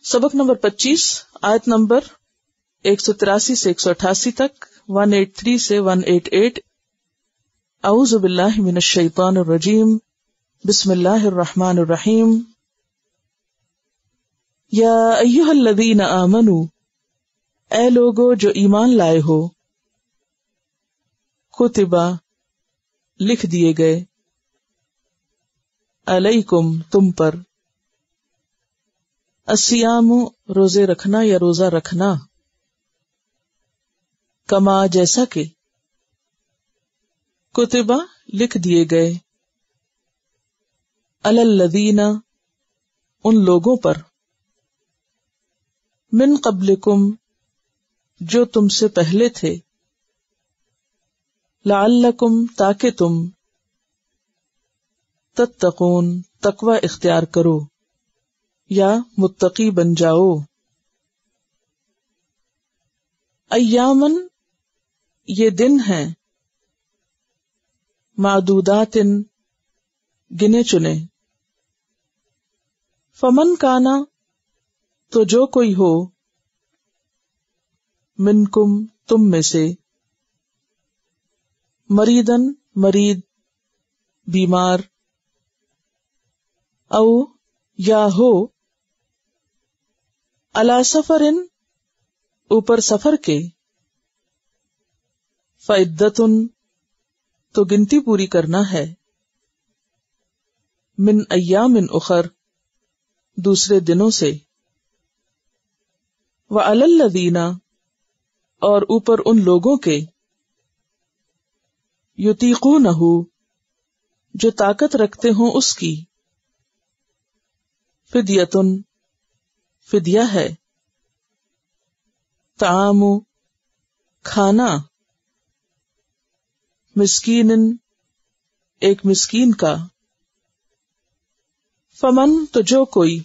سبق نمبر 25، آیت نمبر 183 سے 188 تک، 183 سے 188۔ اعوذ باللہ من الشیطان الرجیم، بسم اللہ الرحمن الرحیم۔ یا ایھا الذین آمنوا، اے لوگو جو ایمان لائے ہو، کتبا لکھ دیے گئے، علیکم تم پر، الصیام روزے رکھنا یا روزہ رکھنا، کما جیسا کہ، کتبا لکھ دیے گئے، علی الذین ان لوگوں پر، من قبلکم جو تم سے پہلے تھے، لعلکم تاکہ تم، تتقون تقوی اختیار کرو یا متقی بن جاؤ۔ ایامن یہ دن ہیں، معدودات گنے چنے، فمن کانا تو جو کوئی ہو، منکم تم میں سے، مریدن مرید بیمار، او یا ہو، علی سفرن اوپر سفر کے، فعدتن تو گنتی پوری کرنا ہے، من ایام اخر دوسرے دنوں سے، وعلی الذین اور اوپر ان لوگوں کے، یطیقونہ جو طاقت رکھتے ہوں اس کی، فدیتن فدیہ ہے، طعام کھانا، مسکین ایک مسکین کا، فمن تو جو کوئی،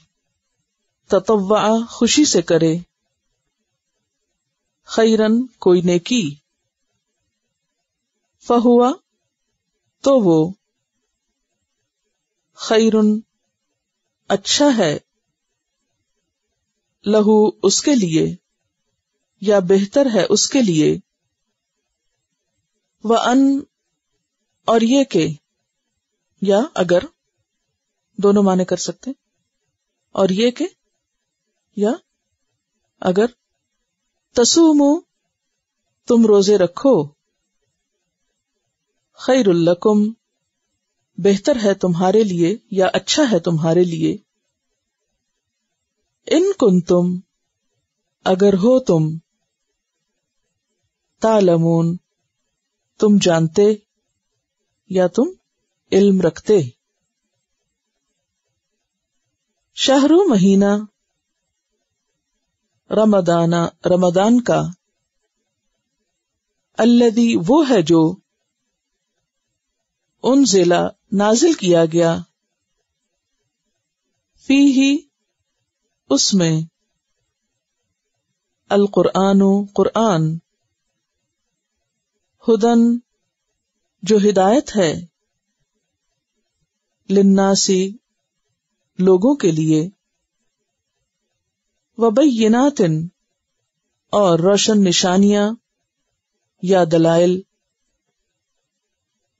تطوع خوشی سے کرے، خیرن کوئی نیکی، فہوا تو وہ، خیرن اچھا ہے، لہو اس کے لیے، یا بہتر ہے اس کے لیے، وَأَن اور یہ کہ، یا اگر دونوں معنی کر سکتے، اور یہ کہ یا اگر، تصومو تم روزے رکھو، خیر لکم بہتر ہے تمہارے لیے یا اچھا ہے تمہارے لیے، ان کنتم اگر ہو تم، تعلمون تم جانتے یا تم علم رکھتے۔ شہر مہینہ، رمضان کا، الذی وہ ہے جو، انزل نازل کیا گیا، فیہ اس میں، القرآن قرآن، ہدن جو ہدایت ہے، للناس لوگوں کے لیے، وبینات اور روشن نشانیاں یا دلائل،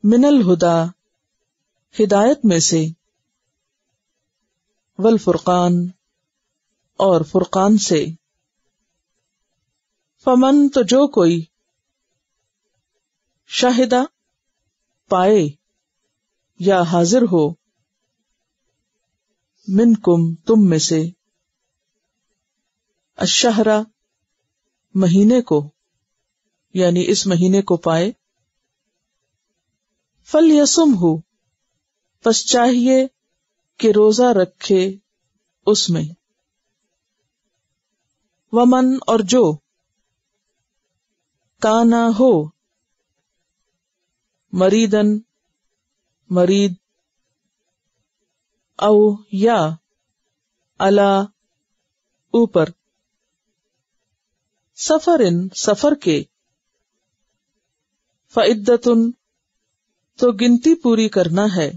من الہدی ہدایت میں سے، والفرقان اور فرقان سے، فمن تو جو کوئی، شاہدہ پائے یا حاضر ہو، منکم تم میں سے، الشہر مہینے کو، یعنی اس مہینے کو پائے، فلیصمہ پس چاہیے کہ روزہ رکھے اس میں، ومن اور جو، کانا ہو، مریدن مرید، او یا، علی اوپر، سفرن سفر کے، فعدتن تو گنتی پوری کرنا ہے،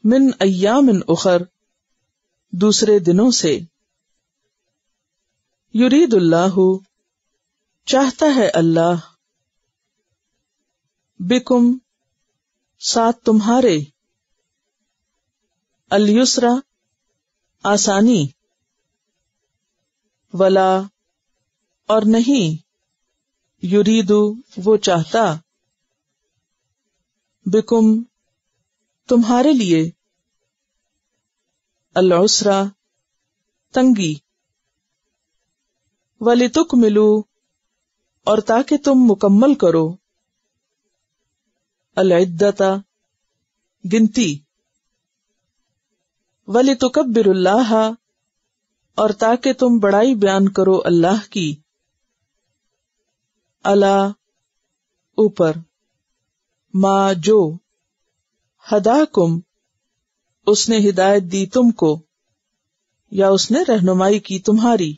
من ایام اخر دوسرے دنوں سے. یرید اللہ چاہتا ہے اللہ، بکم ساتھ تمہارے، الیسرا آسانی، ولا اور نہیں، یریدو وہ چاہتا، بکم تمہارے لیے، العسرا تنگی، وَلِتُكْمِلُوا اور تاکہ تم مکمل کرو، العدۃ گنتی، وَلِتُكَبِّرُوا اللَّهَ اور تاکہ تم بڑائی بیان کرو اللہ کی، علی اوپر، ما جو، ہداکم اس نے ہدایت دی تم کو، یا اس نے رہنمائی کی تمہاری،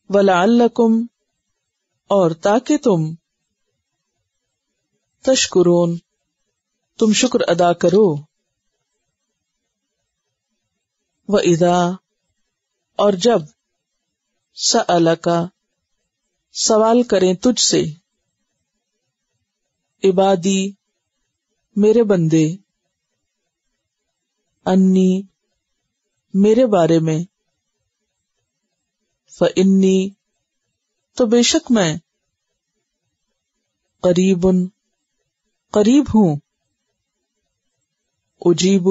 وَلَعَلَّكُمْ اور تاکہ تم، تشکرون تم شکر ادا کرو، وَإِذَا اور جب، سألک سوال کریں تجھ سے، عبادی میرے بندے، انی میرے بارے میں، فإنی تو بے شک میں، قریب قریب ہوں، اجیب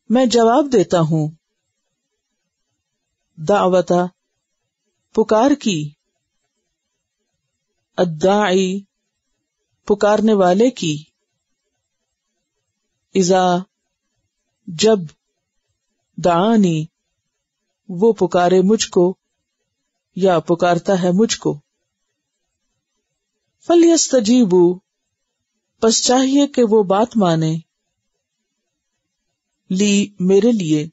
میں جواب دیتا ہوں، دعوت پکار کی، الداعی پکارنے والے کی، اذا جب، دعانی وہ پکارے مجھ کو یا پکارتا ہے مجھ کو، فَلْيَسْتَجِيبُوا پس چاہیے کہ وہ بات مانے، لی میرے لیے،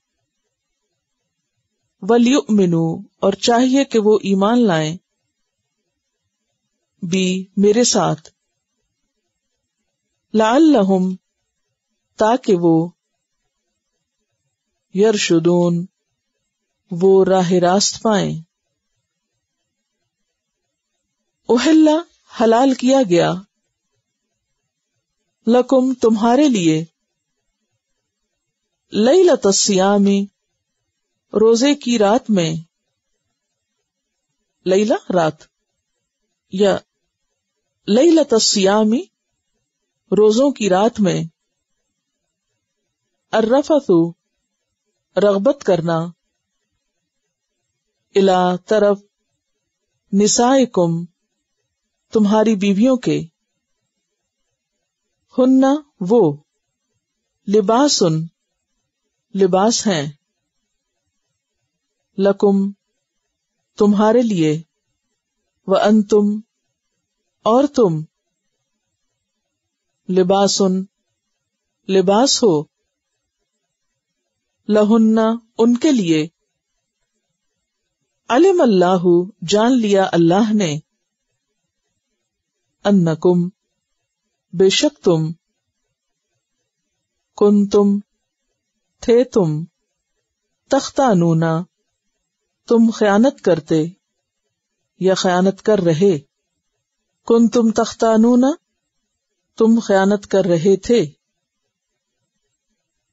وَلْيُؤْمِنُوا اور چاہیے کہ وہ ایمان لائیں، بی میرے ساتھ، لعلہم تاکہ وہ، یرشدون وہ راہ راست پائیں، احل حلال کیا گیا، لکم تمہارے لیے، لیلۃ الصیام روزے کی رات میں، لیلہ رات، یا لیلۃ الصیام روزوں کی رات میں، الرفث رغبت کرنا، الی طرف، نسائکم تمہاری بیویوں کے، ہن وہ، لباسن لباس ہیں، لکم تمہارے لیے، وانتم اور تم، لباسن لباس ہو، لہن ان کے لیے، علم اللہ جان لیا اللہ نے، انکم بے شک تم، کنتم تھے تم، تختانون تم خیانت کرتے یا خیانت کر رہے، کنتم تختانون تم خیانت کر رہے تھے،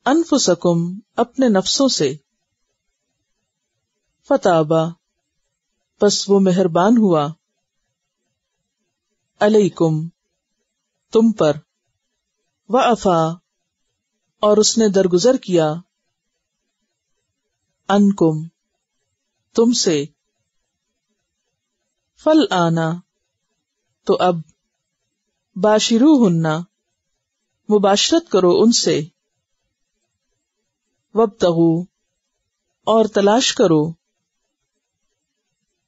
انفسکم اپنے نفسوں سے، فتابا پس وہ مہربان ہوا، علیکم تم پر، وعفا اور اس نے درگزر کیا، عنکم تم سے، فالآن تو اب، باشروہن مباشرت کرو ان سے، وابتغوا اور تلاش کرو،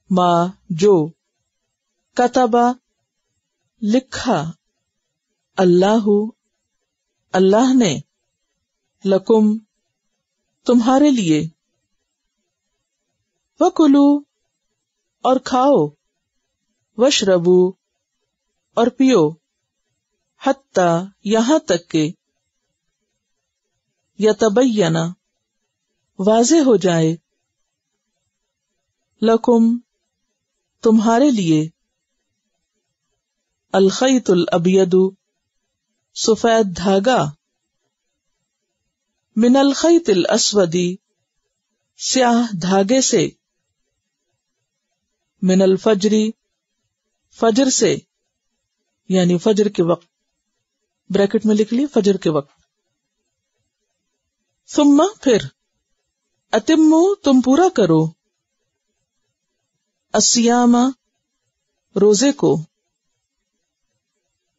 ما جو، کتبا لکھا، اللہ اللہ نے، لکم تمہارے لیے، وَكُلُوا اور کھاؤ، وَاشْرَبُوا اور پیو، حتی یہاں تک کہ، یتبین واضح ہو جائے، لکم تمہارے لیے، الخیط الابید سفید دھاگا، من الخیط الاسود سیاہ دھاگے سے، من الفجر فجر سے، یعنی فجر کے وقت، بریکٹ میں لکھ لی فجر کے وقت، ثم پھر، اتمو تم پورا کرو، الصیام روزے کو،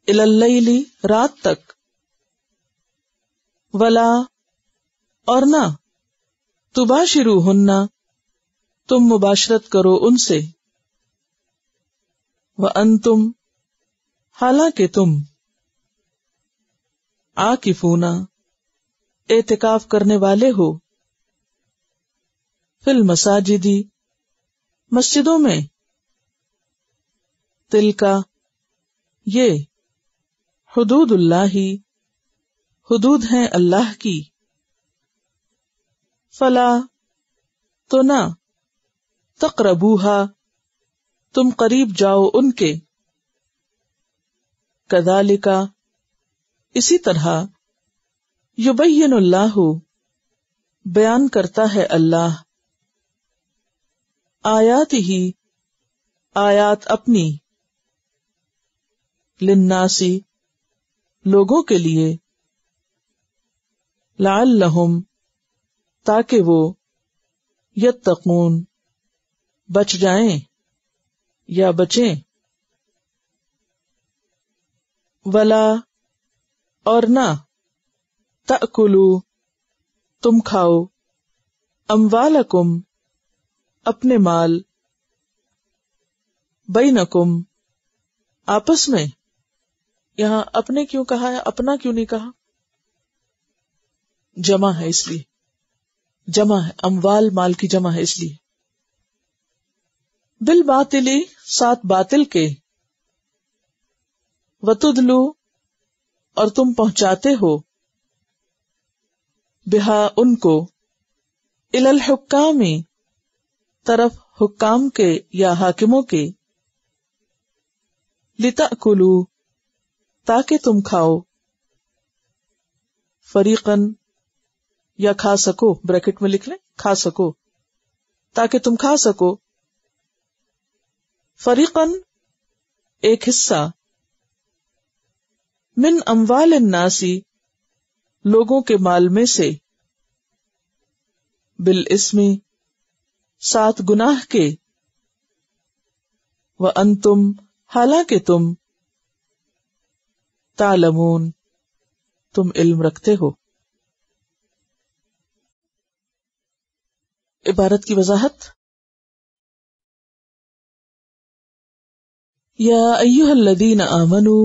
الی اللیل رات تک، ولا اور نہ، تباشروہن تم مباشرت کرو ان سے، وانتم حالانکہ تم، عاکفون اعتکاف کرنے والے ہو، فی المساجد مسجدوں میں، تلکا یہ، حدود اللہ حدود ہیں اللہ کی، فلا تو نہ، تقربوہا تم قریب جاؤ ان کے، کذالک اسی طرح، یبین اللہ بیان کرتا ہے اللہ، آیات ہی آیات اپنی، للناس لوگوں کے لیے، لعلہم تاکہ وہ، یتقون بچ جائیں یا بچیں، ولا اور نہ، تأکلوا تم کھاؤ، اموالکم اپنے مال، بینکم آپس میں، یہاں اپنے کیوں کہا ہے، اپنا کیوں نہیں کہا؟ جمع ہے اس لیے، جمع ہے، اموال مال کی جمع ہے اس لیے، بالباطل ساتھ باطل کے، وتدلو اور تم پہنچاتے ہو، بہا ان کو، الی الحکام طرف حکام کے یا حاکموں کے، لتأکلوا تاکہ تم کھاؤ، فریقاً یا کھا سکو، بریکٹ میں لکھ لیں کھا سکو، تاکہ تم کھا سکو، فریقاً ایک حصہ، من اموال الناس لوگوں کے مال میں سے، بالاسم ساتھ گناہ کے، وانتم حالانکہ تم، تعلمون تم علم رکھتے ہو۔ عبارت کی وضاحت، یا ایھا الذین آمنوا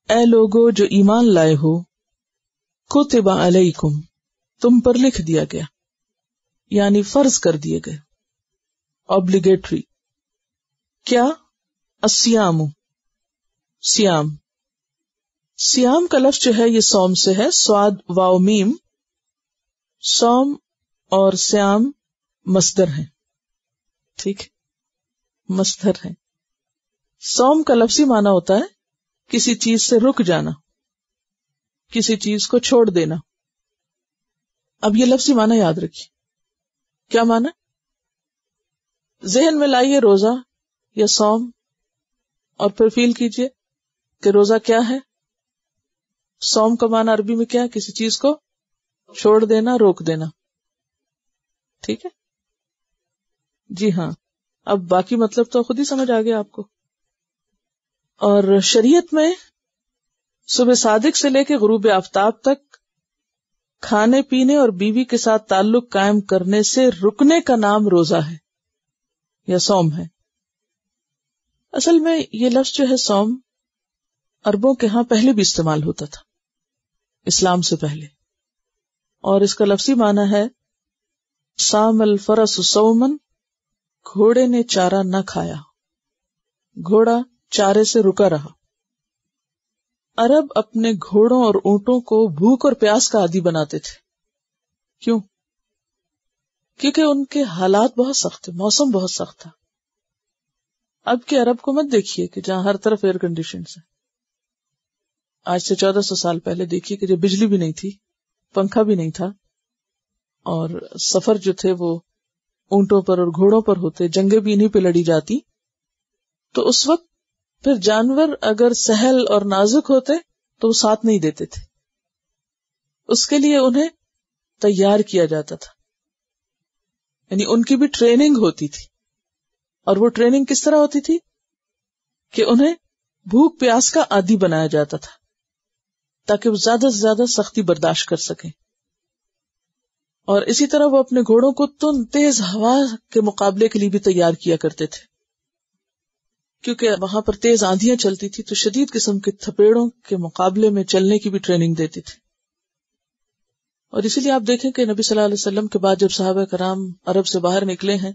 اے لوگو جو ایمان لائے ہو، کتب علیکم تم پر لکھ دیا گیا، یعنی فرض کر دیے گئے، obligatory، کیا؟ الصیام سیام، سیام کا لفظ جو ہے یہ صوم سے ہے، صاد واو میم، صوم اور سیام مصدر ہیں، ٹھیک، مصدر ہیں۔ صوم کا لفظی معنی ہوتا ہے کسی چیز سے رک جانا، کسی چیز کو چھوڑ دینا۔ اب یہ لفظی معنی یاد رکھیے، کیا معنی؟ ذہن میں لائیے روزہ یا صوم، اور پھر فیل کیجئے کہ روزہ کیا ہے، صوم کا معنی عربی میں کیا ہے؟ کسی چیز کو چھوڑ دینا، روک دینا، ٹھیک ہے؟ جی ہاں، اب باقی مطلب تو خود ہی سمجھ آ گیا آپ کو۔ اور شریعت میں صبح صادق سے لے کے غروب آفتاب تک کھانے پینے اور بیوی کے ساتھ تعلق قائم کرنے سے رکنے کا نام روزہ ہے یا صوم ہے۔ اصل میں یہ لفظ جو ہے صوم، عربوں کے ہاں پہلے بھی استعمال ہوتا تھا، اسلام سے پہلے، اور اس کا لفظی معنی ہے صام الفرس صومن، گھوڑے نے چارہ نہ کھایا، گھوڑا چارے سے رکا رہا۔ عرب اپنے گھوڑوں اور اونٹوں کو بھوک اور پیاس کا عادی بناتے تھے، کیوں؟ کیونکہ ان کے حالات بہت سخت تھے، موسم بہت سخت تھا. اب کے عرب کو مت دیکھیے کہ جہاں ہر طرف ایئر کنڈیشنز ہیں. آج سے 1400 سال پہلے دیکھیے کہ جب بجلی بھی نہیں تھی، پنکھا بھی نہیں تھا، اور سفر جو تھے وہ اونٹوں پر اور گھوڑوں پر ہوتے، جنگیں بھی انہی پہ لڑی جاتی. تو اس وقت پھر جانور اگر سہل اور نازک ہوتے تو وہ ساتھ نہیں دیتے تھے، اس کے لیے انہیں تیار کیا جاتا تھا، یعنی ان کی بھی ٹریننگ ہوتی تھی. اور وہ ٹریننگ کس طرح ہوتی تھی کہ انہیں بھوک پیاس کا عادی بنایا جاتا تھا تاکہ وہ زیادہ سے زیادہ سختی برداشت کر سکیں. اور اسی طرح وہ اپنے گھوڑوں کو تیز ہوا کے مقابلے کے لیے بھی تیار کیا کرتے تھے، کیونکہ وہاں پر تیز آندھیاں چلتی تھی تو شدید قسم کے تھپیڑوں کے مقابلے میں چلنے کی بھی ٹریننگ دیتے تھے. اور اسی لیے آپ دیکھیں کہ نبی صلی اللہ علیہ وسلم کے بعد جب صحابہ کرام عرب سے باہر نکلے ہیں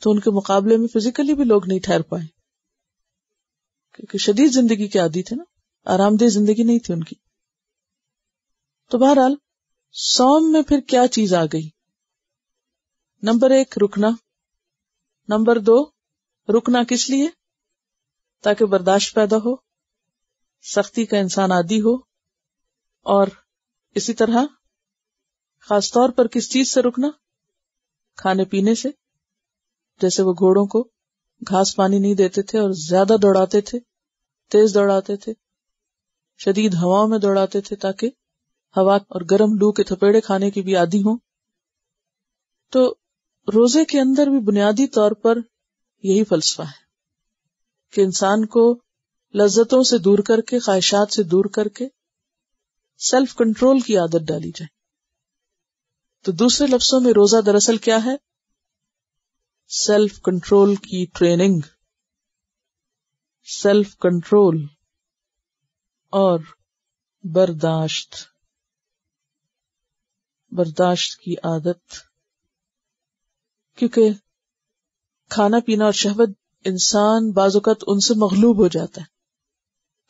تو ان کے مقابلے میں فزیکلی بھی لوگ نہیں ٹھہر پائے، کیونکہ شدید زندگی کے عادی تھے نا، آرام دہ زندگی نہیں تھی ان کی. تو بہرحال صوم میں پھر کیا چیز آ گئی؟ نمبر 1 رکنا. نمبر 2 رکنا کس لیے؟ تاکہ برداشت پیدا ہو، سختی کا انسان عادی ہو. اور اسی طرح خاص طور پر کس چیز سے رکنا؟ کھانے پینے سے. جیسے وہ گھوڑوں کو گھاس پانی نہیں دیتے تھے اور زیادہ دوڑاتے تھے، تیز دوڑاتے تھے، شدید ہواؤں میں دوڑاتے تھے تاکہ ہوا اور گرم لو کے تھپیڑے کھانے کی بھی عادی ہوں. تو روزے کے اندر بھی بنیادی طور پر یہی فلسفہ ہے کہ انسان کو لذتوں سے دور کر کے، خواہشات سے دور کر کے سیلف کنٹرول کی عادت ڈالی جائے. تو دوسرے لفظوں میں روزہ دراصل کیا ہے؟ سیلف کنٹرول کی ٹریننگ، سیلف کنٹرول اور برداشت کی عادت. کیونکہ کھانا پینا اور شہوت انسان بعض اوقات ان سے مغلوب ہو جاتا ہے.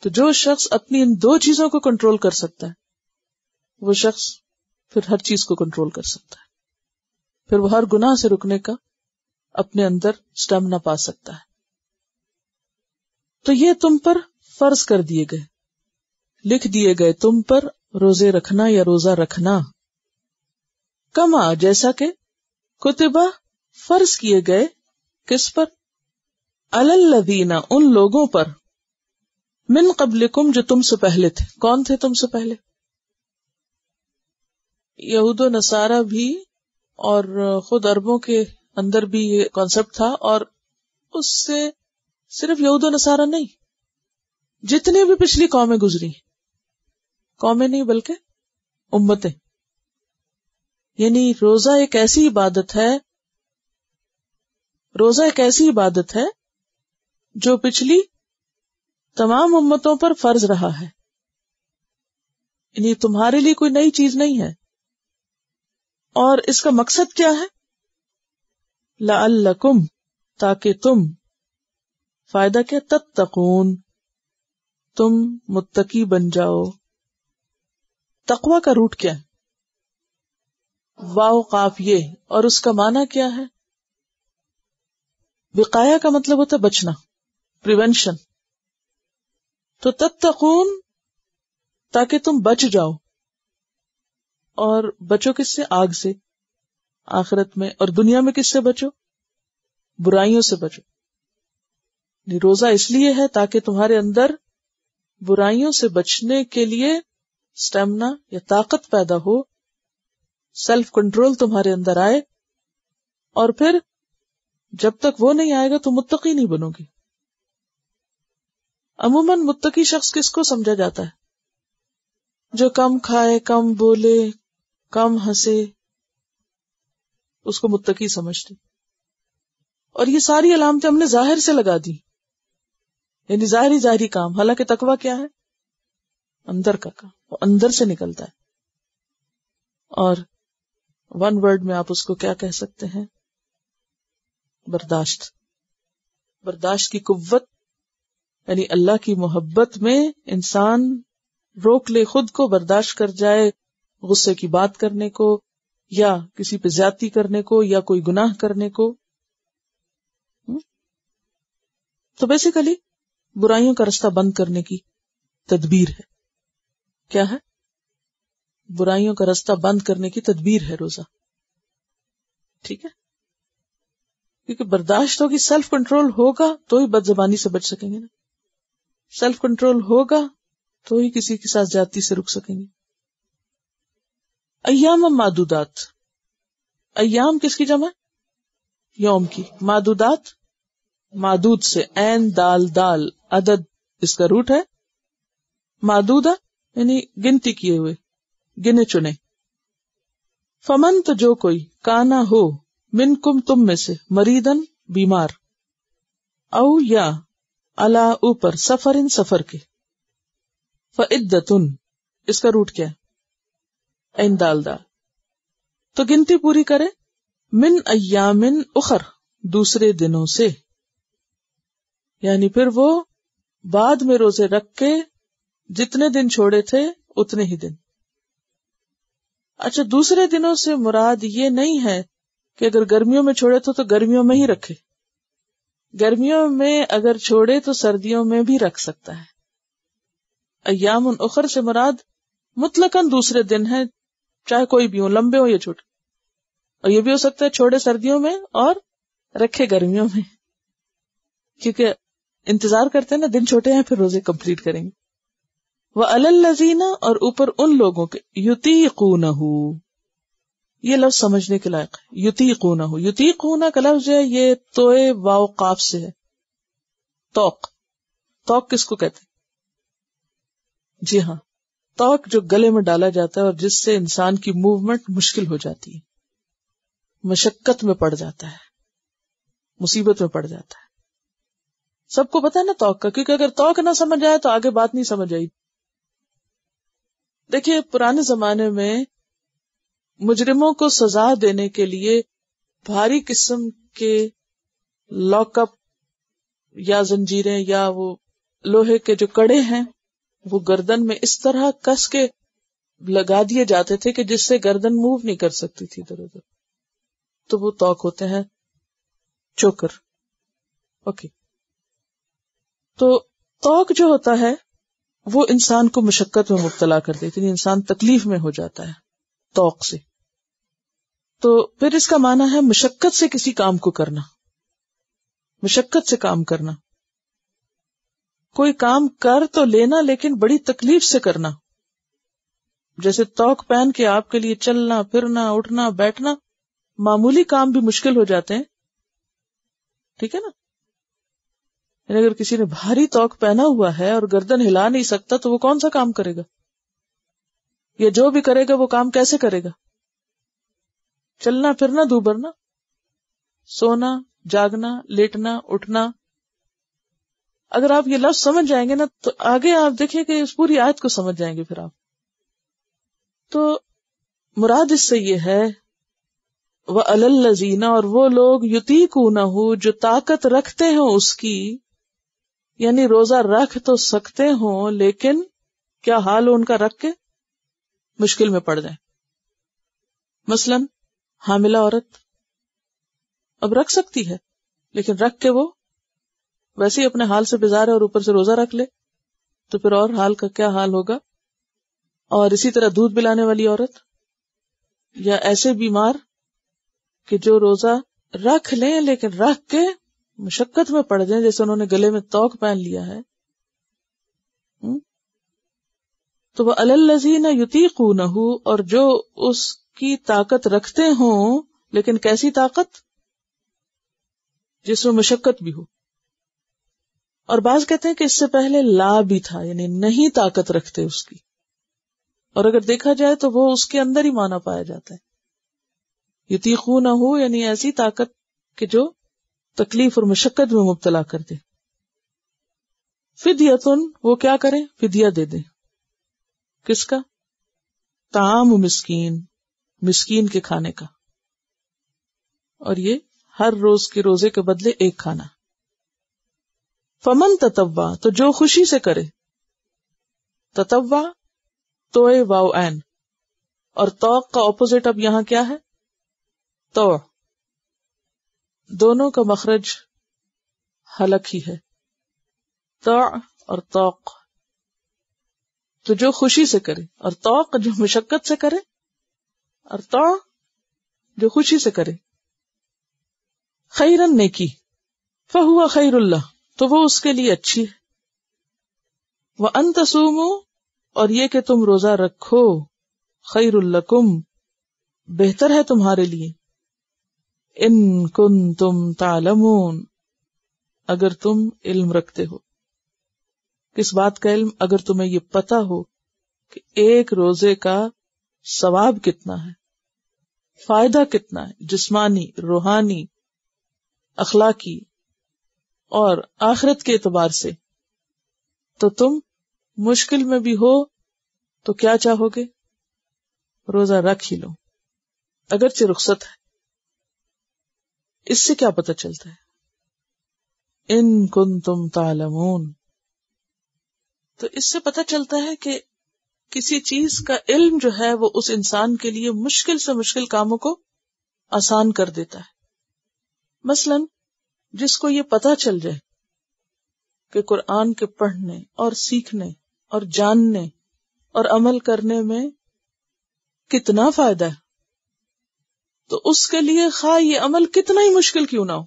تو جو شخص اپنی ان 2 چیزوں کو کنٹرول کر سکتا ہے وہ شخص پھر ہر چیز کو کنٹرول کر سکتا ہے، پھر وہ ہر گناہ سے رکنے کا اپنے اندر اسٹیمنا پا سکتا ہے. تو یہ تم پر فرض کر دیے گئے، لکھ دیے گئے تم پر روزے رکھنا یا روزہ رکھنا. کما جیسا کہ کتبہ فرض کیے گئے، کس پر؟ علی الذین ان لوگوں پر، من قبلکم جو تم سے پہلے تھے. کون تھے تم سے پہلے؟ یہود و نصارہ بھی، اور خود عربوں کے اندر بھی یہ کانسیپٹ تھا. اور اس سے صرف یہود و نصارہ نہیں، جتنی بھی پچھلی قومیں گزری، قومیں نہیں بلکہ امتیں. یعنی روزہ ایک ایسی عبادت ہے جو پچھلی تمام امتوں پر فرض رہا ہے. یعنی تمہارے لیے کوئی نئی چیز نہیں ہے. اور اس کا مقصد کیا ہے؟ لعلکم، تاکہ تم، فائدہ کیا؟ تتقون، تم متقی بن جاؤ. تقوی کا روٹ کیا ہے؟ واو قاف یہ، اور اس کا معنی کیا ہے؟ وقایا کا مطلب ہوتا ہے بچنا، پریونشن. تو تتقون تاکہ تم بچ جاؤ. اور بچو کس سے؟ آگ سے آخرت میں. اور دنیا میں کس سے بچو؟ برائیوں سے بچو. روزہ اس لیے ہے تاکہ تمہارے اندر برائیوں سے بچنے کے لیے سٹیمنا یا طاقت پیدا ہو، سیلف کنٹرول تمہارے اندر آئے. اور پھر جب تک وہ نہیں آئے گا تو متقی نہیں بنو گی. عموماً متقی شخص کس کو سمجھا جاتا ہے؟ جو کم کھائے، کم بولے، کم ہنسے، اس کو متقی سمجھتے. اور یہ ساری علامتیں ہم نے ظاہر سے لگا دی، یعنی ظاہری کام. حالانکہ تقویٰ کیا ہے؟ اندر کا کام، وہ اندر سے نکلتا ہے. اور 1 ورڈ میں آپ اس کو کیا کہہ سکتے ہیں؟ برداشت کی قوت. یعنی اللہ کی محبت میں انسان روک لے خود کو، برداشت کر جائے غصے کی بات کرنے کو، یا کسی پہ زیادتی کرنے کو یا کوئی گناہ کرنے کو. تو بیسیکلی برائیوں کا رستہ بند کرنے کی تدبیر ہے. کیا ہے؟ برائیوں کا رستہ بند کرنے کی تدبیر ہے روزہ. ٹھیک ہے، کیونکہ برداشت ہوگی، سیلف کنٹرول ہوگا تو ہی بد زبانی سے بچ سکیں گے نا. سیلف کنٹرول ہوگا تو ہی کسی کے ساتھ زیادتی سے رک سکیں گے. ایام معدودات، ایام کس کی جمع؟ یوم کی. معدودات معدود سے، عین دال دال، عدد اس کا روٹ ہے. معدودہ یعنی گنتی کیے ہوئے، گنے چنے. فمن تو جو کوئی، کانا ہو، منکم تم میں سے، مریدن بیمار، او یا علا اوپر، سفرن سفر کے، فعدتن اس کا روٹ کیا ہے؟ عین دال دال. تو گنتی پوری کرے، من ایامن اخر دوسرے دنوں سے، یعنی پھر وہ بعد میں روزے رکھ کے جتنے دن چھوڑے تھے اتنے ہی دن. اچھا، دوسرے دنوں سے مراد یہ نہیں ہے کہ اگر گرمیوں میں چھوڑے تو گرمیوں میں ہی رکھے. گرمیوں میں اگر چھوڑے تو سردیوں میں بھی رکھ سکتا ہے. ایام اخر سے مراد مطلقاً دوسرے دن ہے، چاہے کوئی بھی ہو، لمبے ہو یا چھوٹے. اور یہ بھی ہو سکتا ہے چھوڑے سردیوں میں اور رکھے گرمیوں میں، کیونکہ انتظار کرتے ہیں نا، دن چھوٹے ہیں پھر روزے کمپلیٹ کریں گے. وَعَلَى الَّذِينَ اور اوپر ان لوگوں کے، يُطِيقُونَهُ یہ لفظ سمجھنے کے لائق ہے. يُطِيقُونَهُ، يُطِيقُونَ کا لفظ ہے، یہ توئے واو قاف سے ہے. توق، توق کس کو کہتے ہیں؟ جی ہاں، توق جو گلے میں ڈالا جاتا ہے اور جس سے انسان کی موومنٹ مشکل ہو جاتی ہے، مشقت میں پڑ جاتا ہے، مصیبت میں پڑ جاتا ہے. سب کو پتا ہے نا توق کا، کیونکہ اگر توق نہ سمجھ آئے تو آگے بات نہیں سمجھ آئی. دیکھیے پرانے زمانے میں مجرموں کو سزا دینے کے لیے بھاری قسم کے لاک اپ یا زنجیریں یا وہ لوہے کے جو کڑے ہیں وہ گردن میں اس طرح کس کے لگا دیے جاتے تھے کہ جس سے گردن موو نہیں کر سکتی تھی ادھر ادھر. تو وہ توق ہوتے ہیں، چوکر. اوکے، تو توق جو ہوتا ہے وہ انسان کو مشقت میں مبتلا کر دیتی ہے، انسان تکلیف میں ہو جاتا ہے توق سے. تو پھر اس کا معنی ہے مشقت سے کسی کام کو کرنا، مشقت سے کام کرنا. کوئی کام کر تو لینا لیکن بڑی تکلیف سے کرنا. جیسے توق پہن کے آپ کے لیے چلنا پھرنا اٹھنا بیٹھنا معمولی کام بھی مشکل ہو جاتے ہیں. ٹھیک ہے نا؟ اگر کسی نے بھاری توق پہنا ہوا ہے اور گردن ہلا نہیں سکتا تو وہ کون سا کام کرے گا؟ یا جو بھی کرے گا وہ کام کیسے کرے گا؟ چلنا پھرنا دوبرنا، سونا جاگنا لیٹنا اٹھنا. اگر آپ یہ لفظ سمجھ جائیں گے نا تو آگے آپ دیکھیں کہ اس پوری آیت کو سمجھ جائیں گے. پھر آپ تو مراد اس سے یہ ہے وَعَلَى الَّذِينَ اور وہ لوگ يُطِيقُونَهُ جو طاقت رکھتے ہیں اس کی، یعنی روزہ رکھ تو سکتے ہوں لیکن کیا حال ہو ان کا رکھ کے مشکل میں پڑ جائیں. مثلا حاملہ عورت اب رکھ سکتی ہے لیکن رکھ کے وہ ویسے ہی اپنے حال سے بیزار ہے اور اوپر سے روزہ رکھ لے تو پھر اور حال کا کیا حال ہوگا. اور اسی طرح دودھ پلانے والی عورت یا ایسے بیمار کہ جو روزہ رکھ لیں لیکن رکھ کے مشقت میں پڑ جائیں، جیسے انہوں نے گلے میں توق پہن لیا ہے. تو وہ علی الذین یطیقونہ اور جو اس کی طاقت رکھتے ہوں، لیکن کیسی طاقت؟ جس میں مشقت بھی ہو. اور بعض کہتے ہیں کہ اس سے پہلے لا بھی تھا، یعنی نہیں طاقت رکھتے اس کی، اور اگر دیکھا جائے تو وہ اس کے اندر ہی معنی پایا جاتا ہے. یطیقونہ یعنی ایسی طاقت کہ جو تکلیف اور مشقت میں مبتلا کر دے. فدیتن وہ کیا کریں؟ فدیہ دے دیں. کس کا؟ طعام مسکین، مسکین کے کھانے کا. اور یہ ہر روز کے روزے کے بدلے ایک کھانا. فمن تطوع تو جو خوشی سے کرے. تطوع توئے واو عین، اور توق کا اپوزٹ اب یہاں کیا ہے؟ تو دونوں کا مخرج حلق ہی ہے، تو اور توق. تو جو خوشی سے کرے، اور توق جو مشقت سے کرے، اور تو جو خوشی سے کرے. خیرن نیکی، فہو خیر اللہ، تو وہ اس کے لیے اچھی ہے. وَأَن تَصُومُوا، اور یہ کہ تم روزہ رکھو، خیر لکم، بہتر ہے تمہارے لیے. ان کنتم تعلمون، اگر تم علم رکھتے ہو. کس بات کا علم؟ اگر تمہیں یہ پتا ہو کہ ایک روزے کا ثواب کتنا ہے، فائدہ کتنا ہے، جسمانی، روحانی، اخلاقی اور آخرت کے اعتبار سے، تو تم مشکل میں بھی ہو تو کیا چاہو گے؟ روزہ رکھ ہی لو، اگرچہ رخصت ہے. اس سے کیا پتہ چلتا ہے؟ ان کنتم تعلمون. تو اس سے پتہ چلتا ہے کہ کسی چیز کا علم جو ہے وہ اس انسان کے لیے مشکل سے مشکل کاموں کو آسان کر دیتا ہے. مثلا جس کو یہ پتہ چل جائے کہ قرآن کے پڑھنے اور سیکھنے اور جاننے اور عمل کرنے میں کتنا فائدہ ہے، تو اس کے لیے خواہ یہ عمل کتنا ہی مشکل کیوں نہ ہو،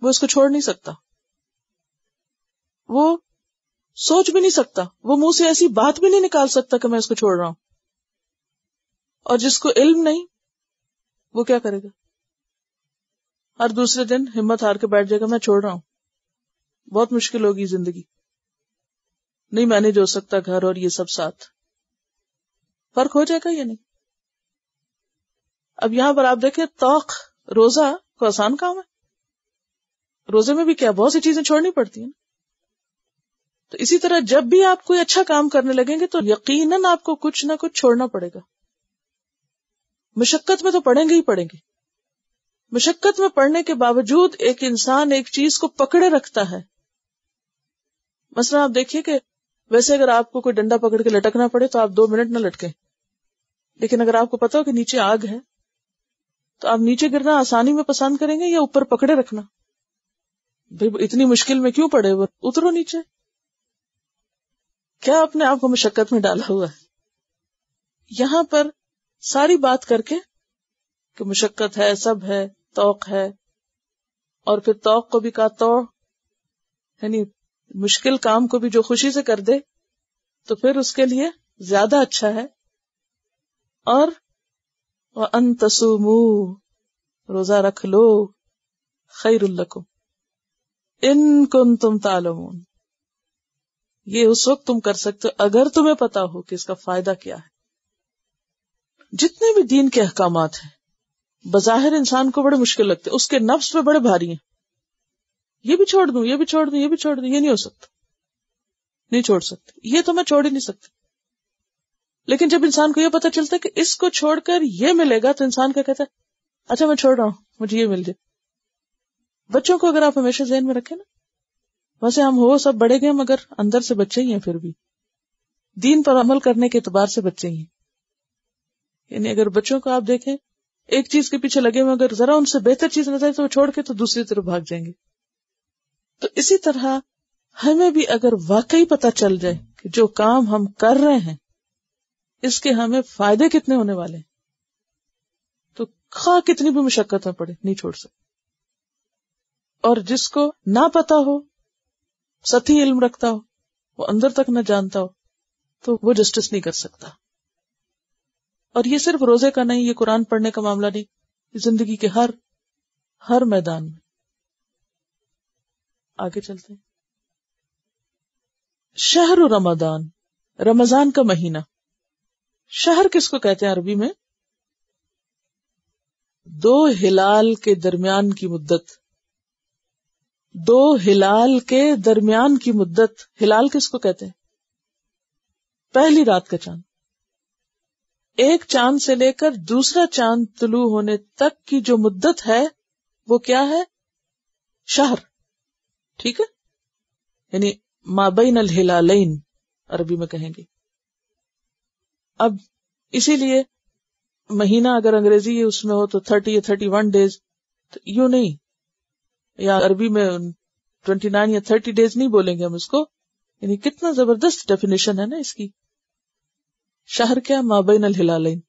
وہ اس کو چھوڑ نہیں سکتا، وہ سوچ بھی نہیں سکتا، وہ منہ سے ایسی بات بھی نہیں نکال سکتا کہ میں اس کو چھوڑ رہا ہوں. اور جس کو علم نہیں، وہ کیا کرے گا؟ ہر دوسرے دن ہمت ہار کے بیٹھ جائے گا، میں چھوڑ رہا ہوں، بہت مشکل ہوگی زندگی، نہیں مینج ہو سکتا گھر اور یہ سب ساتھ. فرق ہو جائے گا یا نہیں؟ اب یہاں پر آپ دیکھیں، توق روزہ کو آسان کام ہے، روزے میں بھی کیا بہت سی چیزیں چھوڑنی پڑتی ہیں. تو اسی طرح جب بھی آپ کوئی اچھا کام کرنے لگیں گے تو یقیناً آپ کو کچھ نہ کچھ چھوڑنا پڑے گا. مشقت میں تو پڑیں گے ہی پڑیں گے. مشقت میں پڑنے کے باوجود ایک انسان ایک چیز کو پکڑے رکھتا ہے. مثلا آپ دیکھیے کہ ویسے اگر آپ کو کوئی ڈنڈا پکڑ کے لٹکنا پڑے تو آپ 2 منٹ نہ لٹکیں، لیکن اگر آپ کو پتا ہو کہ نیچے آگ ہے تو آپ نیچے گرنا آسانی میں پسند کریں گے یا اوپر پکڑے رکھنا؟ بھئی اتنی مشکل میں کیوں پڑے ہوئے، اترو نیچے. کیا اپنے آپ کو مشقت میں ڈالا ہوا ہے؟ یہاں پر ساری بات کر کے کہ مشقت ہے، سب ہے، توق ہے، اور پھر توق کو بھی کہا تو یعنی مشکل کام کو بھی جو خوشی سے کر دے تو پھر اس کے لیے زیادہ اچھا ہے. اور وَأَن تَصُومُوا، روزہ رکھ لو، خیر لکم ان کنتم تعلمون. یہ اس وقت تم کر سکتے ہو اگر تمہیں پتا ہو کہ اس کا فائدہ کیا ہے. جتنے بھی دین کے احکامات ہیں بظاہر انسان کو بڑے مشکل لگتے، اس کے نفس پہ بڑے بھاری ہیں. یہ بھی چھوڑ دوں، یہ بھی چھوڑ دوں، یہ بھی چھوڑ دوں، یہ نہیں ہو سکتا، نہیں چھوڑ سکتے، یہ تو میں چھوڑ ہی نہیں سکتی. لیکن جب انسان کو یہ پتا چلتا ہے کہ اس کو چھوڑ کر یہ ملے گا تو انسان کیا کہتا ہے، اچھا میں چھوڑ رہا ہوں، مجھے یہ مل جائے. بچوں کو اگر آپ ہمیشہ ذہن میں رکھیں نا، ویسے ہم ہو سب بڑے گئے مگر اندر سے بچے ہی ہیں، پھر بھی دین پر عمل کرنے کے اعتبار سے بچے ہی ہیں. یعنی اگر بچوں کو آپ دیکھیں ایک چیز کے پیچھے لگے ہوئے، اگر ذرا ان سے بہتر چیز نظر تو وہ چھوڑ کے تو دوسری طرف بھاگ جائیں گے. تو اسی طرح ہمیں بھی اگر واقعی پتا چل جائے کہ جو کام ہم کر رہے ہیں اس کے ہمیں فائدے کتنے ہونے والے ہیں، تو خواہ کتنی بھی مشقت میں پڑے نہیں چھوڑ سکتے. اور جس کو نہ پتا ہو، سطحی علم رکھتا ہو، وہ اندر تک نہ جانتا ہو، تو وہ جسٹس نہیں کر سکتا. اور یہ صرف روزے کا نہیں، یہ قرآن پڑھنے کا معاملہ نہیں، یہ زندگی کے ہر میدان میں. آگے چلتے ہیں. شہر رمضان، رمضان کا مہینہ. شہر کس کو کہتے ہیں عربی میں؟ 2 ہلال کے درمیان کی مدت. 2 ہلال کے درمیان کی مدت. ہلال کس کو کہتے ہیں؟ پہلی رات کا چاند. ایک چاند سے لے کر دوسرا چاند طلوع ہونے تک کی جو مدت ہے وہ کیا ہے؟ شہر. ٹھیک ہے، یعنی ما بین الہلالین عربی میں کہیں گے. اب اسی لیے مہینہ اگر انگریزی اس میں ہو تو 30 یا 31 ڈیز، تو یوں نہیں، یا عربی میں 29 یا 30 ڈیز نہیں بولیں گے ہم اس کو. یعنی کتنا زبردست ڈیفینیشن ہے نا اس کی. شہر کیا؟ ما بین الہلالین.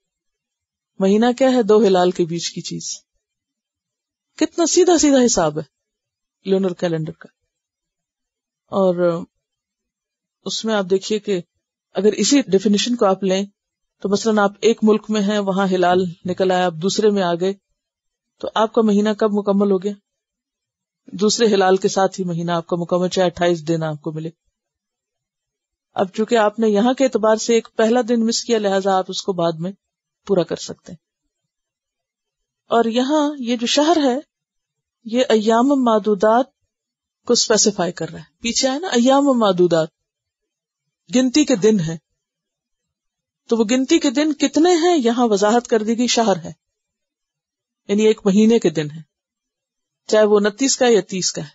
مہینہ کیا ہے؟ دو ہلال کے بیچ کی چیز. کتنا سیدھا سیدھا حساب ہے لونر کیلنڈر کا. اور اس میں آپ دیکھیے کہ اگر اسی ڈیفینیشن کو آپ لیں تو مثلا آپ ایک ملک میں ہیں، وہاں ہلال نکل آیا، آپ دوسرے میں آ گئے، تو آپ کا مہینہ کب مکمل ہو گیا؟ دوسرے ہلال کے ساتھ ہی مہینہ آپ کا مکمل، چاہے 28 دن آپ کو ملے. اب چونکہ آپ نے یہاں کے اعتبار سے ایک پہلا دن مس کیا، لہٰذا آپ اس کو بعد میں پورا کر سکتے ہیں. اور یہاں یہ جو شہر ہے یہ ایام معدودات کو اسپیسیفائی کر رہا ہے. پیچھے ہے نا ایام معدودات، گنتی کے دن ہیں، تو وہ گنتی کے دن کتنے ہیں یہاں وضاحت کر دی گئی. شہر ہے یعنی ایک مہینے کے دن ہے، چاہے وہ 29 کا یا 30 کا ہے.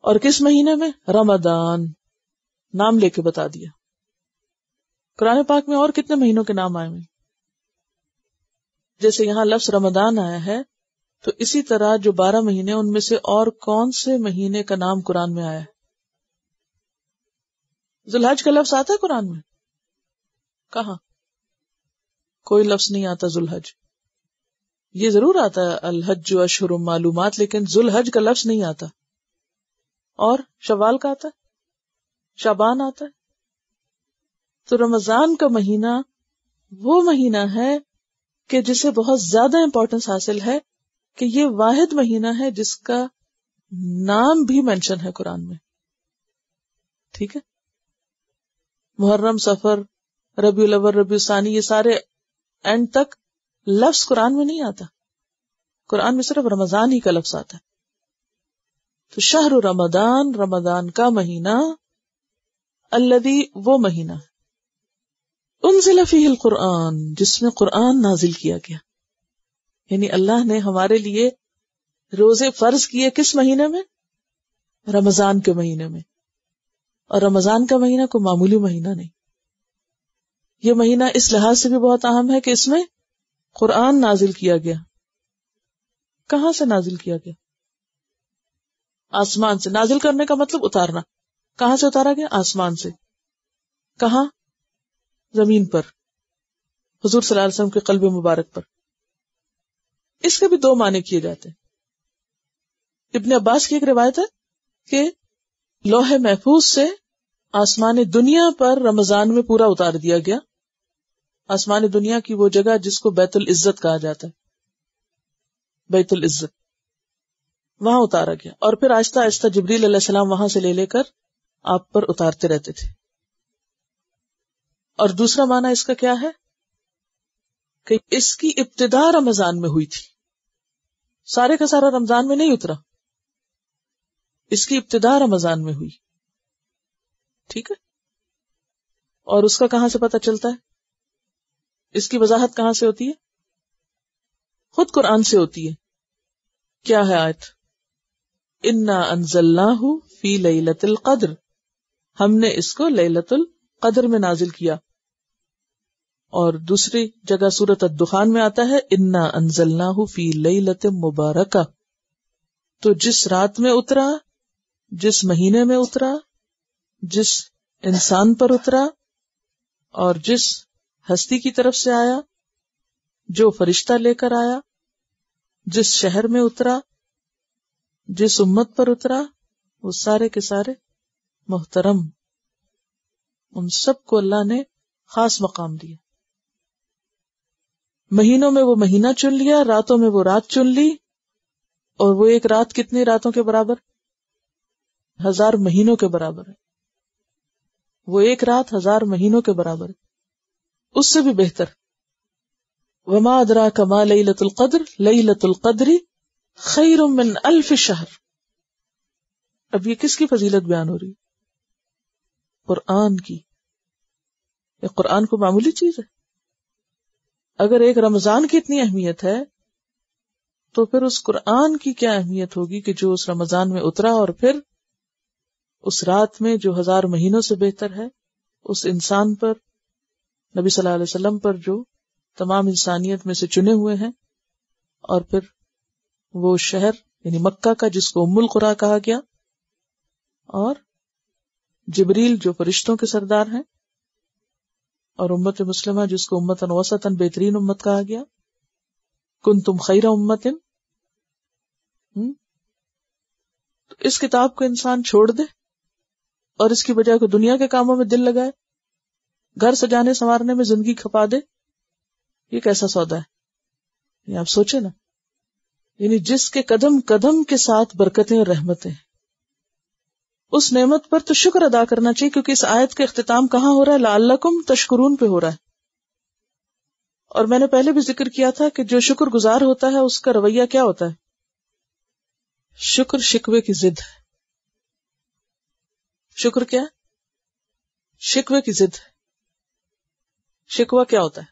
اور کس مہینے میں؟ رمضان. نام لے کے بتا دیا. قرآن پاک میں اور کتنے مہینوں کے نام آئے ہوئے؟ جیسے یہاں لفظ رمضان آیا ہے، تو اسی طرح جو 12 مہینے ان میں سے اور کون سے مہینے کا نام قرآن میں آیا ہے؟ ذوالحج کا لفظ آتا ہے قرآن میں؟ کہاں؟ کوئی لفظ نہیں آتا ذوالحج. یہ ضرور آتا ہے الحج اشہر معلومات، لیکن ذوالحج کا لفظ نہیں آتا. اور شوال کا آتا ہے، شعبان آتا ہے. تو رمضان کا مہینہ وہ مہینہ ہے کہ جسے بہت زیادہ امپورٹنس حاصل ہے کہ یہ واحد مہینہ ہے جس کا نام بھی مینشن ہے قرآن میں. ٹھیک ہے، محرم، صفر، ربیع الاول، ربیع الثانی، یہ سارے اینڈ تک لفظ قرآن میں نہیں آتا. قرآن میں صرف رمضان ہی کا لفظ آتا ہے. تو شہر رمضان، رمضان کا مہینہ، الذی وہ مہینہ، انزل فیہ القرآن، جس میں قرآن نازل کیا گیا. یعنی اللہ نے ہمارے لیے روزے فرض کیے کس مہینے میں؟ رمضان کے مہینے میں. اور رمضان کا مہینہ کوئی معمولی مہینہ نہیں. یہ مہینہ اس لحاظ سے بھی بہت اہم ہے کہ اس میں قرآن نازل کیا گیا. کہاں سے نازل کیا گیا؟ آسمان سے. نازل کرنے کا مطلب اتارنا. کہاں سے اتارا گیا؟ آسمان سے. کہاں؟ زمین پر، حضور صلی اللہ علیہ وسلم کے قلب مبارک پر. اس کے بھی دو معنی کیے جاتے ہیں. ابن عباس کی ایک روایت ہے کہ لوح محفوظ سے آسمان دنیا پر رمضان میں پورا اتار دیا گیا. آسمان دنیا کی وہ جگہ جس کو بیت العزت کہا جاتا ہے، بیت العزت، وہاں اتارا گیا. اور پھر آہستہ آہستہ جبریل علیہ السلام وہاں سے لے کر آپ پر اتارتے رہتے تھے. اور دوسرا معنی اس کا کیا ہے کہ اس کی ابتدا رمضان میں ہوئی تھی. سارے کا سارا رمضان میں نہیں اترا، اس کی ابتدا رمضان میں ہوئی. ٹھیک ہے. اور اس کا کہاں سے پتہ چلتا ہے؟ اس کی وضاحت کہاں سے ہوتی ہے؟ خود قرآن سے ہوتی ہے. کیا ہے آیت؟ انا انزلناہ فی لیلۃ القدر، ہم نے اس کو لیلۃ القدر میں نازل کیا. اور دوسری جگہ سورۃ الدخان میں آتا ہے انا انزلناہ فی لیلۃ مبارکہ. تو جس رات میں اترا، جس مہینے میں اترا، جس انسان پر اترا، اور جس ہستی کی طرف سے آیا، جو فرشتہ لے کر آیا، جس شہر میں اترا، جس امت پر اترا، وہ سارے کے سارے محترم. ان سب کو اللہ نے خاص مقام دیا. مہینوں میں وہ مہینہ چن لیا، راتوں میں وہ رات چن لی. اور وہ ایک رات کتنی راتوں کے برابر؟ 1000 مہینوں کے برابر ہے. وہ ایک رات 1000 مہینوں کے برابر ہے. اس سے بھی بہتر. وما ادراک ما لیلۃ القدر، لیلۃ القدر خیر من 1000 شہر. اب یہ کس کی فضیلت بیان ہو رہی؟ قرآن کی. یہ قرآن کو معمولی چیز ہے؟ اگر ایک رمضان کی اتنی اہمیت ہے تو پھر اس قرآن کی کیا اہمیت ہوگی کہ جو اس رمضان میں اترا، اور پھر اس رات میں جو 1000 مہینوں سے بہتر ہے، اس انسان پر نبی صلی اللہ علیہ وسلم پر جو تمام انسانیت میں سے چنے ہوئے ہیں، اور پھر وہ شہر یعنی مکہ کا جس کو ام القریٰ کہا گیا، اور جبریل جو فرشتوں کے سردار ہیں، اور امت مسلمہ جس کو امتاً وسطاً بہترین امت کہا گیا، کنتم خیر امت۔ تو اس کتاب کو انسان چھوڑ دے اور اس کی بجائے کو دنیا کے کاموں میں دل لگائے، گھر سجانے سنوارنے میں زندگی کھپا دے، یہ کیسا سودا ہے؟ یہ آپ سوچیں نا، یعنی جس کے قدم قدم کے ساتھ برکتیں اور رحمتیں، اس نعمت پر تو شکر ادا کرنا چاہیے، کیونکہ اس آیت کا اختتام کہاں ہو رہا ہے؟ لعلکم تشکرون پہ ہو رہا ہے۔ اور میں نے پہلے بھی ذکر کیا تھا کہ جو شکر گزار ہوتا ہے اس کا رویہ کیا ہوتا ہے؟ شکر شکوے کی ضد ہے۔ شکر کیا؟ شکوے کی ضد۔ شکوہ کیا ہوتا ہے؟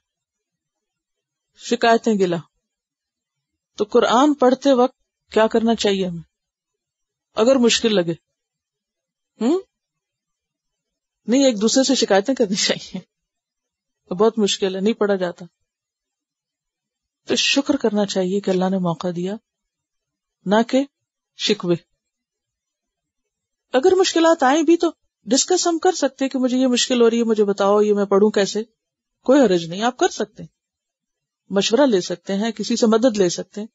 شکایتیں، گلہ۔ تو قرآن پڑھتے وقت کیا کرنا چاہیے ہمیں اگر مشکل لگے؟ نہیں، ایک دوسرے سے شکایتیں کرنی چاہیے، تو بہت مشکل ہے، نہیں پڑھا جاتا۔ تو شکر کرنا چاہیے کہ اللہ نے موقع دیا، نہ کہ شکوے۔ اگر مشکلات آئیں بھی تو ڈسکس ہم کر سکتے ہیں کہ مجھے یہ مشکل ہو رہی ہے، مجھے بتاؤ یہ میں پڑھوں کیسے، کوئی حرج نہیں، آپ کر سکتے ہیں، مشورہ لے سکتے ہیں، کسی سے مدد لے سکتے ہیں۔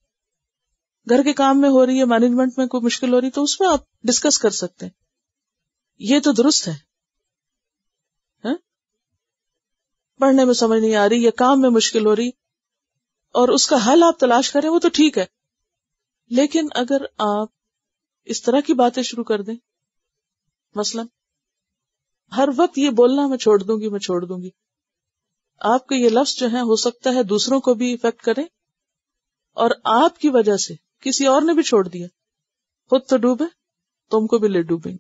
گھر کے کام میں ہو رہی ہے، مینجمنٹ میں کوئی مشکل ہو رہی ہے تو اس میں آپ ڈسکس کر سکتے ہیں، یہ تو درست ہے۔ پڑھنے میں سمجھ نہیں آ رہی یا کام میں مشکل ہو رہی اور اس کا حل آپ تلاش کریں، وہ تو ٹھیک ہے، لیکن اگر آپ اس طرح کی باتیں شروع کر دیں، مثلا ہر وقت یہ بولنا میں چھوڑ دوں گی، آپ کے یہ لفظ جو ہیں ہو سکتا ہے دوسروں کو بھی افیکٹ کریں، اور آپ کی وجہ سے کسی اور نے بھی چھوڑ دیا، خود تو ڈوبے تم کو بھی لے ڈوبیں،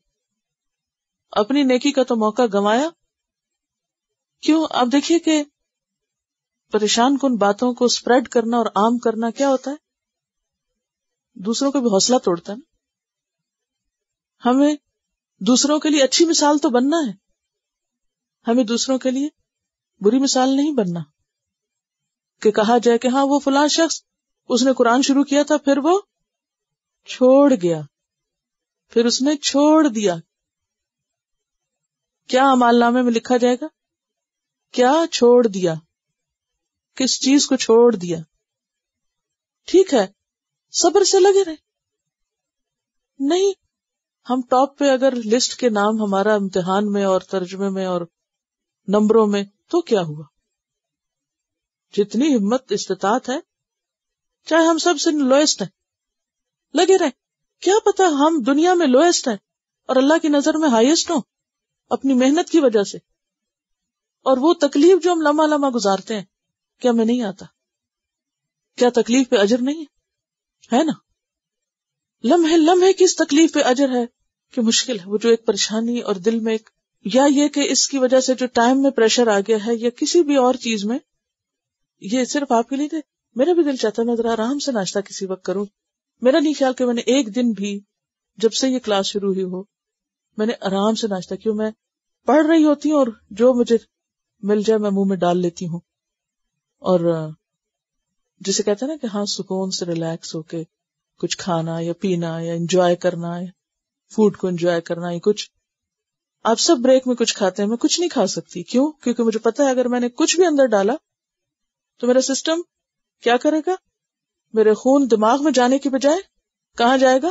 اپنی نیکی کا تو موقع گنوایا۔ کیوں؟ آپ دیکھیے کہ پریشان کن باتوں کو سپریڈ کرنا اور عام کرنا کیا ہوتا ہے؟ دوسروں کو بھی حوصلہ توڑتا ہے نا۔ ہمیں دوسروں کے لیے اچھی مثال تو بننا ہے، ہمیں دوسروں کے لیے بری مثال نہیں بننا کہ کہا جائے کہ ہاں وہ فلاں شخص اس نے قرآن شروع کیا تھا، پھر وہ چھوڑ گیا، پھر اس نے چھوڑ دیا۔ کیا اعمال نامے میں لکھا جائے گا؟ کیا چھوڑ دیا؟ کس چیز کو چھوڑ دیا؟ ٹھیک ہے، صبر سے لگے رہے۔ نہیں، ہم ٹاپ پہ اگر لسٹ کے نام ہمارا امتحان میں اور ترجمے میں اور نمبروں میں، تو کیا ہوا؟ جتنی ہمت استطاعت ہے، چاہے ہم سب سے لوئسٹ ہیں، لگے رہے۔ کیا پتا ہم دنیا میں لوئسٹ ہیں اور اللہ کی نظر میں ہائیسٹ ہوں اپنی محنت کی وجہ سے، اور وہ تکلیف جو ہم لمحہ لمحہ گزارتے ہیں، کیا ہمیں نہیں آتا؟ کیا تکلیف پہ اجر نہیں ہے نا؟ لمحے لمحے کی اس تکلیف پہ اجر ہے کہ مشکل ہے، وہ جو ایک پریشانی اور دل میں ایک، یا یہ کہ اس کی وجہ سے جو ٹائم میں پریشر آ گیا ہے، یا کسی بھی اور چیز میں، یہ صرف آپ کے لیے میرا بھی دل چاہتا ہے میں ذرا آرام سے ناشتہ کسی وقت کروں۔ میرا نہیں خیال کہ میں نے ایک دن بھی جب سے یہ کلاس شروع ہوئی ہو میں نے آرام سے ناشتہ کیوں، میں پڑھ رہی ہوتی ہوں اور جو مجھے مل جائے میں منہ میں ڈال لیتی ہوں، اور جسے کہتے ہیں نا کہ ہاں سکون سے ریلیکس ہو کے کچھ کھانا یا پینا یا انجوائے کرنا ہے، فوڈ کو انجوائے کرنا، یا کچھ آپ سب بریک میں کچھ کھاتے ہیں، میں کچھ نہیں کھا سکتی۔ کیوں؟ کیونکہ مجھے پتا ہے اگر میں نے کچھ بھی اندر ڈالا تو میرا سسٹم کیا کرے گا؟ میرے خون دماغ میں جانے کی بجائے کہاں جائے گا؟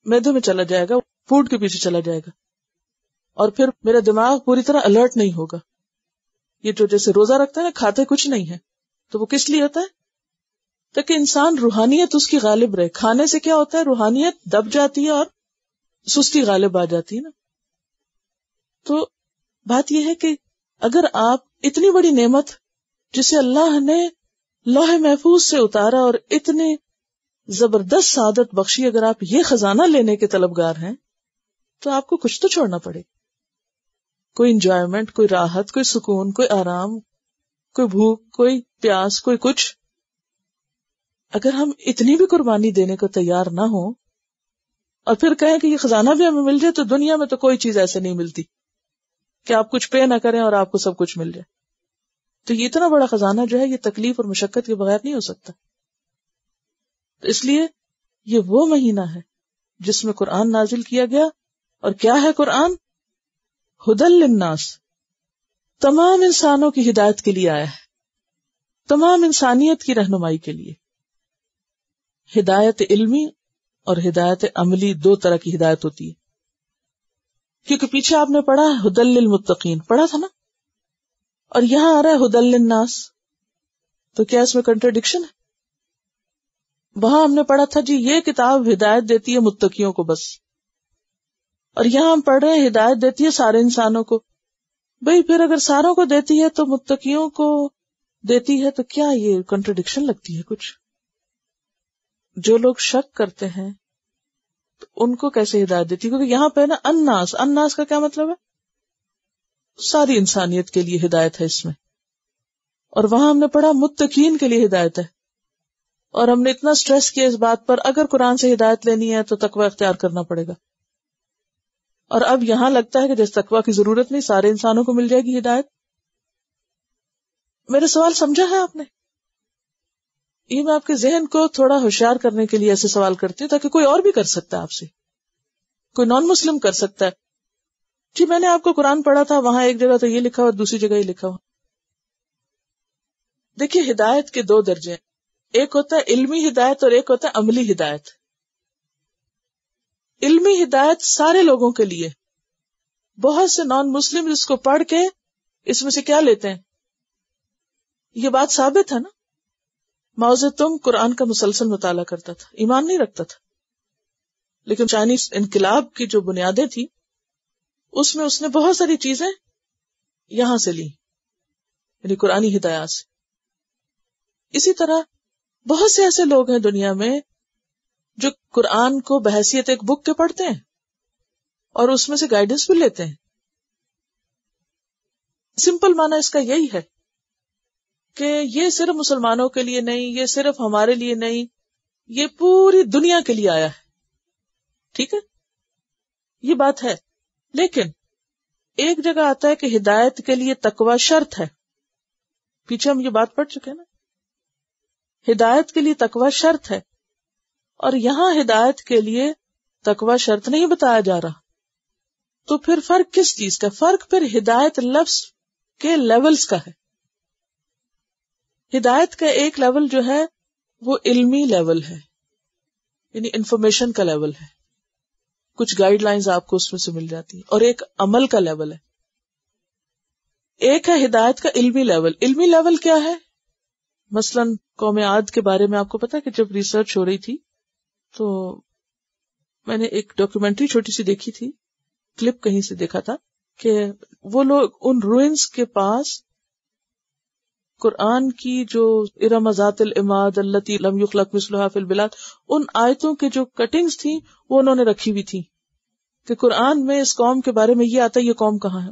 معدے میں چلا جائے گا، فوڈ کے پیچھے چلا جائے گا، اور پھر میرا دماغ پوری طرح الرٹ نہیں ہوگا۔ یہ جو جیسے روزہ رکھتا ہے نا، کھاتے کچھ نہیں ہے، تو وہ کس لیے ہوتا ہے؟ تاکہ انسان روحانیت اس کی غالب رہے۔ کھانے سے کیا ہوتا ہے؟ روحانیت دب جاتی ہے اور سستی غالب آ جاتی ہے نا۔ تو بات یہ ہے کہ اگر آپ اتنی بڑی نعمت جسے اللہ نے لوح محفوظ سے اتارا اور اتنے زبردست سعادت بخشی، اگر آپ یہ خزانہ لینے کے طلبگار ہیں تو آپ کو کچھ تو چھوڑنا پڑے، کوئی انجوائمنٹ، کوئی راحت، کوئی سکون، کوئی آرام، کوئی بھوک، کوئی پیاس، کوئی کچھ۔ اگر ہم اتنی بھی قربانی دینے کو تیار نہ ہوں اور پھر کہیں کہ یہ خزانہ بھی ہمیں مل جائے، تو دنیا میں تو کوئی چیز ایسے نہیں ملتی کہ آپ کچھ پے نہ کریں اور آپ کو سب کچھ مل جائے۔ تو یہ اتنا بڑا خزانہ جو ہے یہ تکلیف اور مشقت کے بغیر نہیں ہو سکتا. تو اس لیے یہ وہ مہینہ ہے جس میں قرآن نازل کیا گیا. اور کیا ہے قرآن؟ ہدی للناس، تمام انسانوں کی ہدایت کے لیے آیا ہے، تمام انسانیت کی رہنمائی کے لیے. ہدایت علمی اور ہدایت عملی، دو طرح کی ہدایت ہوتی ہے. کیونکہ پیچھے آپ نے پڑھا ہدی للمتقین، پڑھا تھا نا، اور یہاں آ رہا ہے ہدی للناس. تو کیا اس میں کنٹرڈکشن ہے؟ وہاں ہم نے پڑھا تھا جی یہ کتاب ہدایت دیتی ہے متقیوں کو بس، اور یہاں ہم پڑھ رہے ہیں ہدایت دیتی ہے سارے انسانوں کو. بھئی پھر اگر ساروں کو دیتی ہے تو متقیوں کو دیتی ہے تو کیا یہ کنٹرڈکشن لگتی ہے کچھ؟ جو لوگ شک کرتے ہیں تو ان کو کیسے ہدایت دیتی ہے؟ کیونکہ یہاں پہ نا الناس، الناس کا کیا مطلب ہے؟ ساری انسانیت کے لیے ہدایت ہے اس میں. اور وہاں ہم نے پڑھا متقین کے لیے ہدایت ہے. اور ہم نے اتنا سٹریس کیا اس بات پر اگر قرآن سے ہدایت لینی ہے تو تقوی اختیار کرنا پڑے گا. اور اب یہاں لگتا ہے کہ جس تقوی کی ضرورت نہیں، سارے انسانوں کو مل جائے گی ہدایت. میرے سوال سمجھا ہے آپ نے؟ یہ میں آپ کے ذہن کو تھوڑا ہوشیار کرنے کے لیے ایسے سوال کرتی ہوں تاکہ کوئی اور بھی کر سکتا ہے آپ سے، کوئی نان مسلم کر سکتا ہے. جی میں نے آپ کو قرآن پڑھا تھا، وہاں ایک جگہ تو یہ لکھا ہوا دوسری جگہ یہ لکھا ہوا. دیکھیے ہدایت کے دو درجے ہیں، ایک ہوتا ہے علمی ہدایت اور ایک ہوتا ہے عملی ہدایت. علمی ہدایت سارے لوگوں کے لیے. بہت سے نان مسلم اس کو پڑھ کے اس میں سے کیا لیتے ہیں؟ یہ بات ثابت ہے نا. ماؤ زیدونگ قرآن کا مسلسل مطالعہ کرتا تھا، ایمان نہیں رکھتا تھا، لیکن چائنیز انقلاب کی جو بنیادیں تھی اس میں اس نے بہت ساری چیزیں یہاں سے لی، یعنی قرآنی ہدایات سے. اسی طرح بہت سے ایسے لوگ ہیں دنیا میں جو قرآن کو بحیثیت ایک بک کے پڑھتے ہیں اور اس میں سے گائیڈنس بھی لیتے ہیں. سمپل معنی اس کا یہی ہے کہ یہ صرف مسلمانوں کے لیے نہیں، یہ صرف ہمارے لیے نہیں، یہ پوری دنیا کے لیے آیا ہے. ٹھیک ہے، یہ بات ہے. لیکن ایک جگہ آتا ہے کہ ہدایت کے لیے تقوی شرط ہے. پیچھے ہم یہ بات پڑھ چکے نا، ہدایت کے لیے تقوی شرط ہے، اور یہاں ہدایت کے لیے تقوی شرط نہیں بتایا جا رہا. تو پھر فرق کس چیز کا؟ فرق پھر ہدایت لفظ کے لیولز کا ہے. ہدایت کا ایک لیول جو ہے وہ علمی لیول ہے، یعنی انفارمیشن کا لیول ہے، کچھ گائیڈ لائنز آپ کو اس میں سے مل جاتی ہیں، اور ایک عمل کا لیول ہے. ایک ہے ہدایت کا علمی لیول. علمی لیول کیا ہے؟ مثلا قوم عاد کے بارے میں آپ کو پتا ہے کہ جب ریسرچ ہو رہی تھی تو میں نے ایک ڈاکیومنٹری چھوٹی سی دیکھی تھی، کلپ کہیں سے دیکھا تھا کہ وہ لوگ ان روئنز کے پاس قرآن کی جو ارم ذات العماد التی لم یخلق مثلها فی البلاد، ان آیتوں کے جو کٹنگز تھیں وہ انہوں نے رکھی ہوئی تھی کہ قرآن میں اس قوم کے بارے میں یہ آتا ہے، یہ قوم کہاں ہے.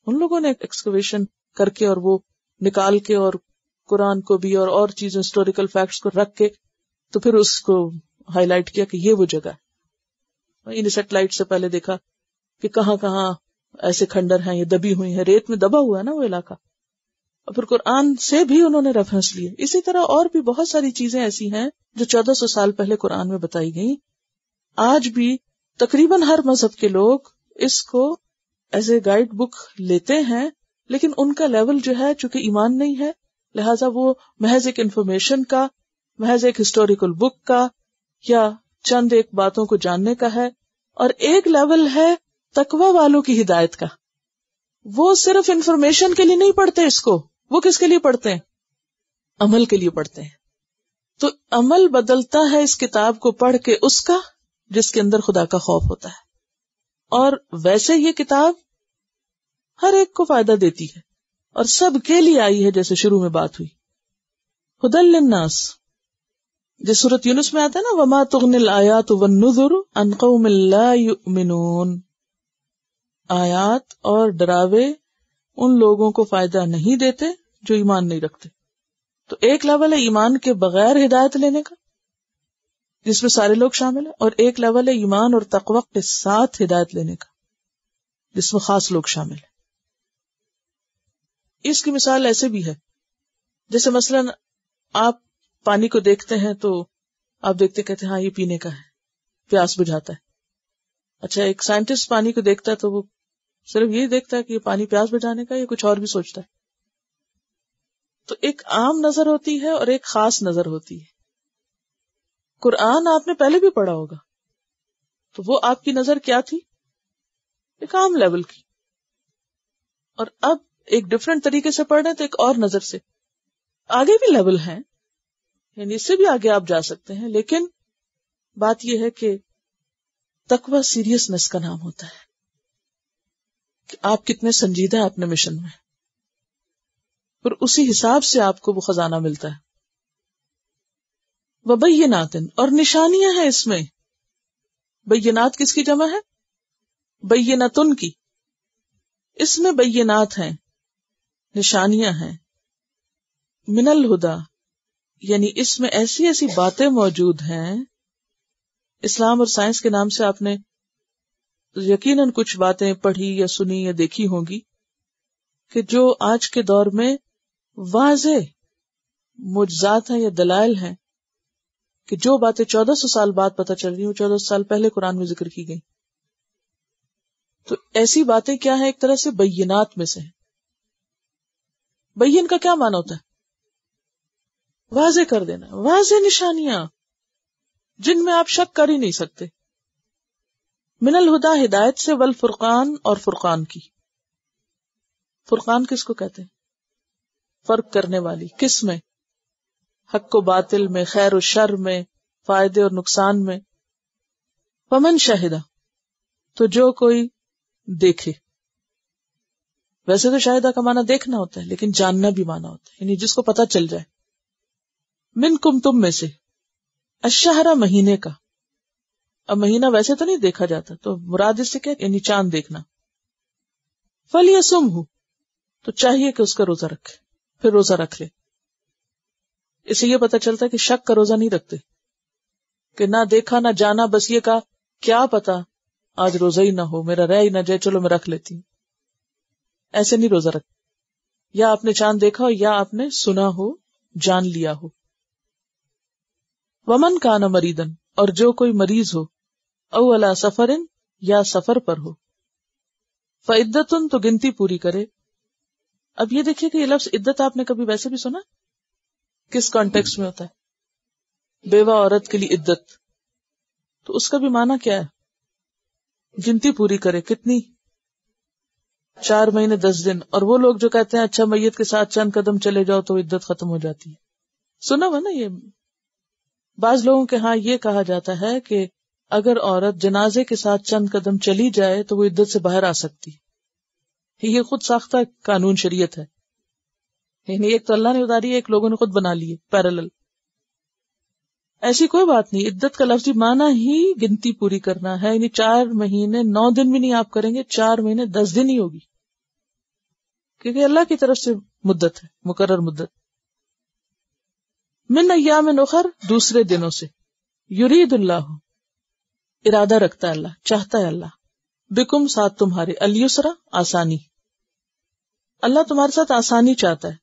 ان لوگوں نے ایکسکیویشن کر کے اور وہ نکال کے اور قرآن کو بھی اور چیزیں ہسٹوریکل فیکٹس کو رکھ کے تو پھر اس کو ہائی لائٹ کیا کہ یہ وہ جگہ ہے. ان سیٹلائٹ سے پہلے دیکھا کہ کہاں کہاں ایسے کھنڈر ہیں، یہ دبی ہوئی ہیں، ریت میں دبا ہوا ہے نا وہ علاقہ، اور پھر قرآن سے بھی انہوں نے ریفرنس لیے. اسی طرح اور بھی بہت ساری چیزیں ایسی ہیں جو 1400 سال پہلے قرآن میں بتائی گئی. آج بھی تقریباً ہر مذہب کے لوگ اس کو ایز اے گائیڈ بک لیتے ہیں، لیکن ان کا لیول جو ہے چونکہ ایمان نہیں ہے، لہٰذا وہ محض ایک انفارمیشن کا، محض ایک ہسٹوریکل بک کا یا چند ایک باتوں کو جاننے کا ہے. اور ایک لیول ہے تقوی والوں کی ہدایت کا. وہ صرف انفارمیشن کے لیے نہیں پڑھتے اس کو، وہ کس کے لیے پڑھتے ہیں؟ عمل کے لیے پڑھتے ہیں. تو عمل بدلتا ہے اس کتاب کو پڑھ کے اس کا جس کے اندر خدا کا خوف ہوتا ہے. اور ویسے یہ کتاب ہر ایک کو فائدہ دیتی ہے اور سب کے لیے آئی ہے، جیسے شروع میں بات ہوئی. ہدی للناس جس سورۃ یونس میں آتا ہے نا، وما تغنی الآیات والنذر عن قوم لا یؤمنون، آیات اور ڈراوے ان لوگوں کو فائدہ نہیں دیتے جو ایمان نہیں رکھتے. تو ایک لیول ہے ایمان کے بغیر ہدایت لینے کا جس میں سارے لوگ شامل ہیں، اور ایک لیول ہے ایمان اور تقوی کے ساتھ ہدایت لینے کا جس میں خاص لوگ شامل ہیں. اس کی مثال ایسے بھی ہے جیسے مثلا آپ پانی کو دیکھتے ہیں تو آپ دیکھتے کہتے ہیں ہاں یہ پینے کا ہے، پیاس بجھاتا ہے. اچھا ایک سائنٹسٹ پانی کو دیکھتا ہے تو وہ صرف یہی دیکھتا ہے کہ یہ پانی پیاس بجھانے کا یا کچھ اور بھی سوچتا ہے. تو ایک عام نظر ہوتی ہے اور ایک خاص نظر ہوتی ہے. قرآن آپ نے پہلے بھی پڑھا ہوگا تو وہ آپ کی نظر کیا تھی؟ ایک عام لیول کی. اور اب ایک ڈفرینٹ طریقے سے پڑھ رہے ہیں تو ایک اور نظر سے. آگے بھی لیول ہیں، یعنی اس سے بھی آگے آپ جا سکتے ہیں، لیکن بات یہ ہے کہ تقوی سیریسنس کا نام ہوتا ہے کہ آپ کتنے سنجیدہ ہیں اپنے مشن میں، پھر اسی حساب سے آپ کو وہ خزانہ ملتا ہے. وبینات، اور نشانیاں ہیں اس میں. بینات کس کی جمع ہے؟ بینتن کی. اس میں بینات ہیں، نشانیاں ہیں. من الہدا، یعنی اس میں ایسی ایسی باتیں موجود ہیں. اسلام اور سائنس کے نام سے آپ نے یقیناً کچھ باتیں پڑھی یا سنی یا دیکھی ہوں گی کہ جو آج کے دور میں واضح معجزات ہیں یا دلائل ہیں کہ جو باتیں 1400 سال بعد پتہ چل رہی ہیں وہ 1400 سال پہلے قرآن میں ذکر کی گئی. تو ایسی باتیں کیا ہیں؟ ایک طرح سے بینات میں سے ہیں. بین کا کیا معنی ہوتا ہے؟ واضح کر دینا، واضح نشانیاں جن میں آپ شک کر ہی نہیں سکتے. من الہدا، ہدایت سے، والفرقان، اور فرقان کی. فرقان کس کو کہتے ہیں؟ فرق کرنے والی. کس میں؟ حق و باطل میں، خیر و شر میں، فائدے اور نقصان میں. فمن شاہدہ، تو جو کوئی دیکھے. ویسے تو شاہدہ کا معنی دیکھنا ہوتا ہے لیکن جاننا بھی معنی ہوتا ہے، یعنی جس کو پتہ چل جائے. منکم، تم میں سے. الشہر، مہینے کا. اب مہینہ ویسے تو نہیں دیکھا جاتا تو مراد اس سے کیا، یعنی چاند دیکھنا. فلیصمہ، تو چاہیے کہ اس کا روزہ رکھے، پھر روزہ رکھ لے. اس سے یہ پتہ چلتا ہے کہ شک کا روزہ نہیں رکھتے کہ نہ دیکھا نہ جانا، بس یہ کہا کیا پتا آج روزہ ہی نہ ہو، میرا رہ ہی نہ جائے، چلو میں رکھ لیتی ہوں. ایسے نہیں روزہ رکھ. یا آپ نے چاند دیکھا ہو یا آپ نے سنا ہو، جان لیا ہو. ومن کان مریدن، اور جو کوئی مریض ہو، او علی سفرن، یا سفر پر ہو. فعدتن، تو گنتی پوری کرے. اب یہ دیکھیے کہ یہ لفظ عدت آپ نے کبھی ویسے بھی سنا؟ کس کانٹیکس میں ہوتا ہے؟ بیوہ عورت کے لیے عدت. تو اس کا بھی معنی کیا ہے؟ گنتی پوری کرے. کتنی؟ 4 مہینے 10 دن. اور وہ لوگ جو کہتے ہیں اچھا میت کے ساتھ چند قدم چلے جاؤ تو عدت ختم ہو جاتی ہے، سنا ہوا نا یہ. بعض لوگوں کے ہاں یہ کہا جاتا ہے کہ اگر عورت جنازے کے ساتھ چند قدم چلی جائے تو وہ عدت سے باہر آ سکتی. یہ خود ساختہ قانون شریعت ہے، یعنی ایک تو اللہ نے اتاری ہے، ایک لوگوں نے خود بنا لی ہے پیرالل. ایسی کوئی بات نہیں. عدت کا لفظی معنی ہی گنتی پوری کرنا ہے، یعنی 4 مہینے 9 دن بھی نہیں آپ کریں گے، 4 مہینے 10 دن ہی ہوگی، کیونکہ اللہ کی طرف سے مدت ہے، مقرر مدت. من ایام اخر، دوسرے دنوں سے. یرید اللہ، ارادہ رکھتا ہے اللہ، چاہتا ہے اللہ. بکم، ساتھ تمہارے. الیسرا، آسانی. اللہ تمہارے ساتھ آسانی چاہتا ہے.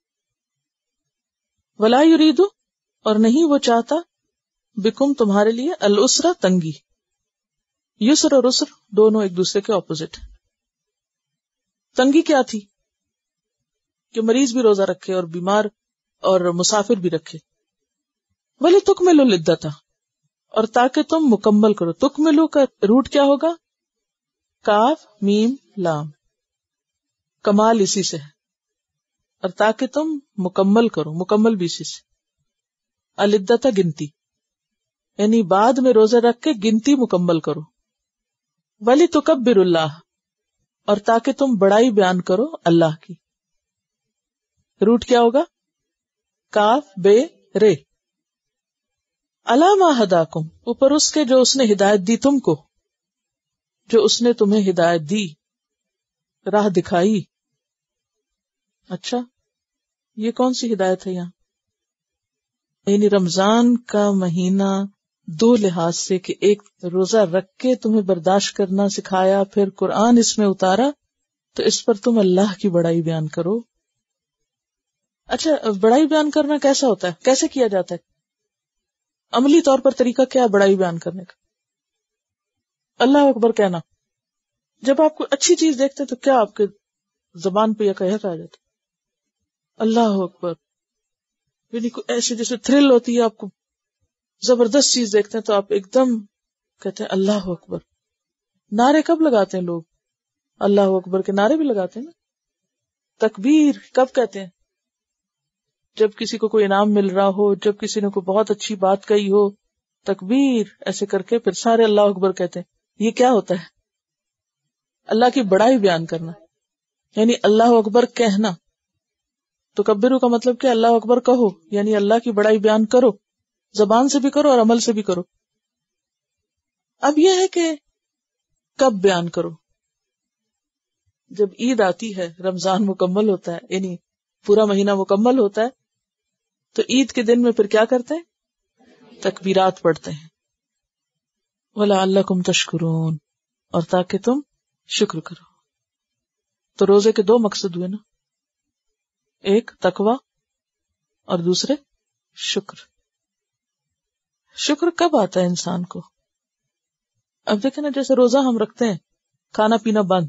ولا یرید، اور نہیں وہ چاہتا، بکم تمہارے لیے، الاسرا، تنگی. یسر اور اسر دونوں ایک دوسرے کے اپوزٹ ہیں. تنگی کیا تھی؟ کہ مریض بھی روزہ رکھے اور بیمار اور مسافر بھی رکھے. ولی تکملوا العدۃ، اور تاکہ تم مکمل کرو. تکملو کا روٹ کیا ہوگا؟ کاف میم لام، کمال اسی سے ہے. اور تاکہ تم مکمل کرو، مکمل بھی اسی سے. العدۃ، گنتی، یعنی بعد میں روزہ رکھ کے گنتی مکمل کرو. ولی تکبر اللہ، اور تاکہ تم بڑائی بیان کرو اللہ کی. روٹ کیا ہوگا؟ کاف بے رے. الا ما ہداکم، اوپر اس کے جو اس نے ہدایت دی تم کو، جو اس نے تمہیں ہدایت دی، راہ دکھائی. اچھا یہ کون سی ہدایت ہے یہاں؟ یعنی رمضان کا مہینہ 2 لحاظ سے، کہ ایک روزہ رکھ کے تمہیں برداشت کرنا سکھایا، پھر قرآن اس میں اتارا تو اس پر تم اللہ کی بڑائی بیان کرو. اچھا، بڑائی بیان کرنا کیسا ہوتا ہے، کیسے کیا جاتا ہے؟ عملی طور پر طریقہ کیا ہے بڑائی بیان کرنے کا؟ اللہ اکبر کہنا. جب آپ کو اچھی چیز دیکھتے ہیں تو کیا آپ کے زبان پہ یا کہتا آ جاتا؟ اللہ اکبر. یعنی کوئی ایسے جیسے تھرل ہوتی ہے، آپ کو زبردست چیز دیکھتے ہیں تو آپ ایک دم کہتے ہیں اللہ اکبر. نعرے کب لگاتے ہیں لوگ؟ اللہ اکبر کے نعرے بھی لگاتے ہیں نا. تکبیر کب کہتے ہیں؟ جب کسی کو کوئی انعام مل رہا ہو، جب کسی نے کوئی بہت اچھی بات کہی ہو، تکبیر ایسے کر کے پھر سارے اللہ اکبر کہتے ہیں. یہ کیا ہوتا ہے؟ اللہ کی بڑائی بیان کرنا، یعنی اللہ اکبر کہنا. تو کبرو کا مطلب کہ اللہ اکبر کہو، یعنی اللہ کی بڑائی بیان کرو، زبان سے بھی کرو اور عمل سے بھی کرو. اب یہ ہے کہ کب بیان کرو؟ جب عید آتی ہے، رمضان مکمل ہوتا ہے، یعنی پورا مہینہ مکمل ہوتا ہے، تو عید کے دن میں پھر کیا کرتے ہیں؟ تکبیرات پڑھتے ہیں. وَلَعَلَّكُمْ تَشْكُرُونَ، اور تاکہ تم شکر کرو. تو روزے کے دو مقصد ہوئے نا، ایک تقوی اور دوسرے شکر. شکر کب آتا ہے انسان کو؟ اب دیکھیں نا، جیسے روزہ ہم رکھتے ہیں، کھانا پینا بند،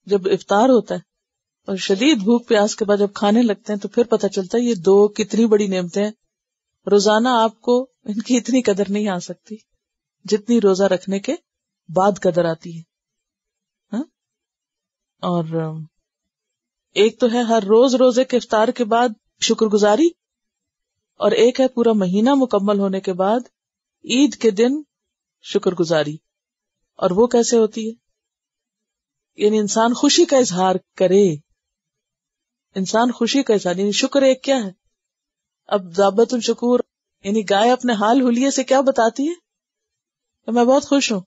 جب افطار ہوتا ہے اور شدید بھوک پیاس کے بعد جب کھانے لگتے ہیں تو پھر پتہ چلتا ہے یہ دو کتنی بڑی نعمتیں ہیں. روزانہ آپ کو ان کی اتنی قدر نہیں آ سکتی جتنی روزہ رکھنے کے بعد قدر آتی ہے. ہاں؟ اور ایک تو ہے ہر روز روزے کے افطار کے بعد شکر گزاری، اور ایک ہے پورا مہینہ مکمل ہونے کے بعد عید کے دن شکر گزاری. اور وہ کیسے ہوتی ہے؟ یعنی انسان خوشی کا اظہار کرے، انسان خوشی کا اظہار، یعنی شکر ایک کیا ہے؟ اب ضابط الشکور یعنی گائے اپنے حال حلیے سے کیا بتاتی ہے کہ میں بہت خوش ہوں.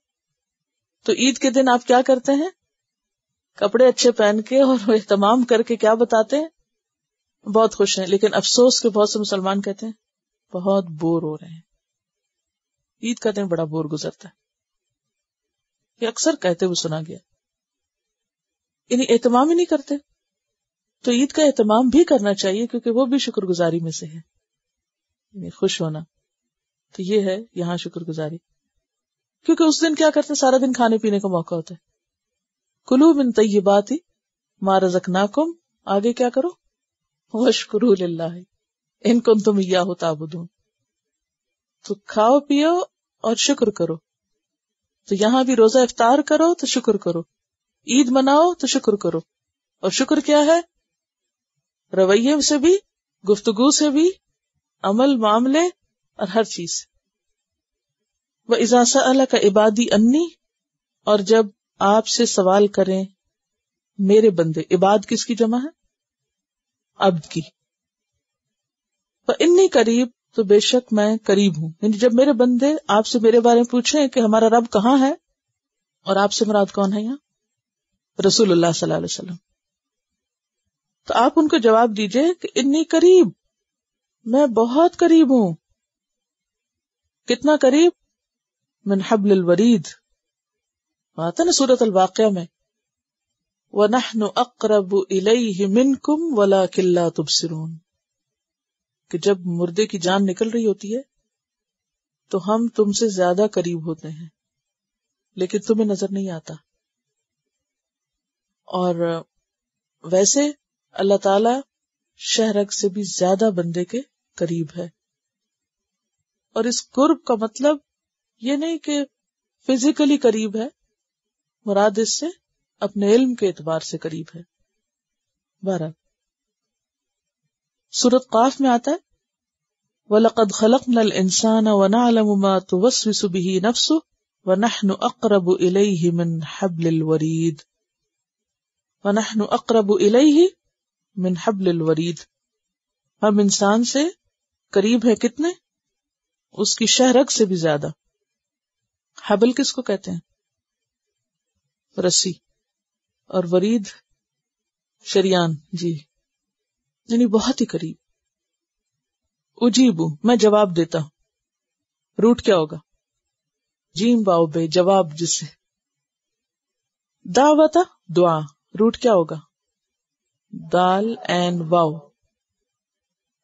تو عید کے دن آپ کیا کرتے ہیں؟ کپڑے اچھے پہن کے اور اہتمام کر کے کیا بتاتے ہیں؟ بہت خوش ہیں. لیکن افسوس کہ بہت سے مسلمان کہتے ہیں بہت بور ہو رہے ہیں. عید کا دن بڑا بور گزرتا ہے، یہ اکثر کہتے ہوئے سنا گیا. یعنی اہتمام ہی نہیں کرتے. تو عید کا اہتمام بھی کرنا چاہیے کیونکہ وہ بھی شکر گزاری میں سے ہے، یعنی خوش ہونا. تو یہ ہے یہاں شکر گزاری، کیونکہ اس دن کیا کرتے ہیں؟ سارا دن کھانے پینے کا موقع ہوتا ہے. کلوا من طیبات ما رزقناکم، آگے کیا کرو؟ واشکروا للہ ان کنتم ایاہ تعبدون. تو کھاؤ پیو اور شکر کرو. تو یہاں بھی روزہ افطار کرو تو شکر کرو، عید مناؤ تو شکر کرو. اور شکر کیا ہے؟ رویے سے بھی، گفتگو سے بھی، عمل معاملے اور ہر چیز. وَإِذَا سَأَلَكَ عِبَادِي أَنِّي، اور جب آپ سے سوال کریں میرے بندے. عباد کس کی جمع ہے؟ عبد کی. فَإِنِّي قریب، تو بے شک میں قریب ہوں. یعنی جب میرے بندے آپ سے میرے بارے میں پوچھیں کہ ہمارا رب کہاں ہے، اور آپ سے مراد کون ہے یہاں؟ رسول اللہ صلی اللہ علیہ وسلم. تو آپ ان کو جواب دیجئے کہ انی قریب، میں بہت قریب ہوں. کتنا قریب؟ من حبل الورید، آتا نا سورۃ الواقعہ میں، وَنَحْنُ أَقْرَبُ إِلَيْهِ مِنْكُمْ وَلَكِنْ لَا تُبْصِرُونَ، کہ جب مردے کی جان نکل رہی ہوتی ہے تو ہم تم سے زیادہ قریب ہوتے ہیں لیکن تمہیں نظر نہیں آتا. اور ویسے اللہ تعالی شہرک سے بھی زیادہ بندے کے قریب ہے. اور اس قرب کا مطلب یہ نہیں کہ فزیکلی قریب ہے، مراد اس سے اپنے علم کے اعتبار سے قریب ہے. بہرحال سورۃ قاف میں آتا ہے وَلَقَدْ خَلَقْنَا الْإِنسَانَ وَنَعْلَمُ مَا تُوَسْوِسُ بِهِ نَفْسُهُ وَنَحْنُ أَقْرَبُ إِلَيْهِ مِنْ حَبْلِ الْوَرِيدِ. وَنَحْنُ أَقْرَبُ إِلَيْهِ مِنْ حَبْلِ الْوَرِيدِ، ہم انسان سے قریب ہے کتنے؟ اس کی شہرگ سے بھی زیادہ. حبل کس کو کہتے ہیں؟ رسی. اور ورید شریان. جی، یعنی بہت ہی قریب. اجیبو، میں جواب دیتا ہوں. روٹ کیا ہوگا؟ جیم باؤ بے، جواب جس سے. دعوتا، دعا. روٹ کیا ہوگا؟ دال این واو.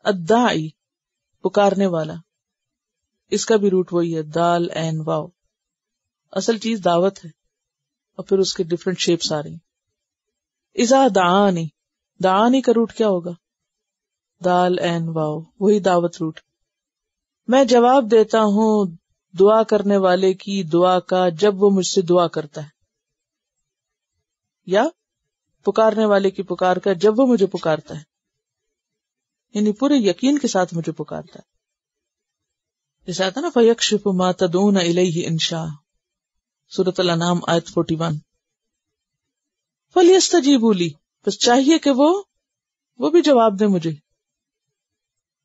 الداعی پکارنے والا، اس کا بھی روٹ وہی ہے، دال عین واو. اصل چیز دعوت ہے اور پھر اس کے ڈفرنٹ شیپس آ رہی ہیں. اذا دعانی، دعانی کا روٹ کیا ہوگا؟ دال عین واو، وہی دعوت روٹ. میں جواب دیتا ہوں دعا کرنے والے کی دعا کا جب وہ مجھ سے دعا کرتا ہے، یا پکارنے والے کی پکار کا جب وہ مجھے پکارتا ہے، یعنی پورے یقین کے ساتھ مجھے پکارتا ہے. جیسے آتا نا فَيَكْشِفُ مَا تَدْعُونَ إِلَيْهِ إِنْ شَاءَ، سورۃ الانعام آیت 41. فَلْيَسْتَجِيبُوا لِي، بس چاہیے کہ وہ بھی جواب دے مجھے.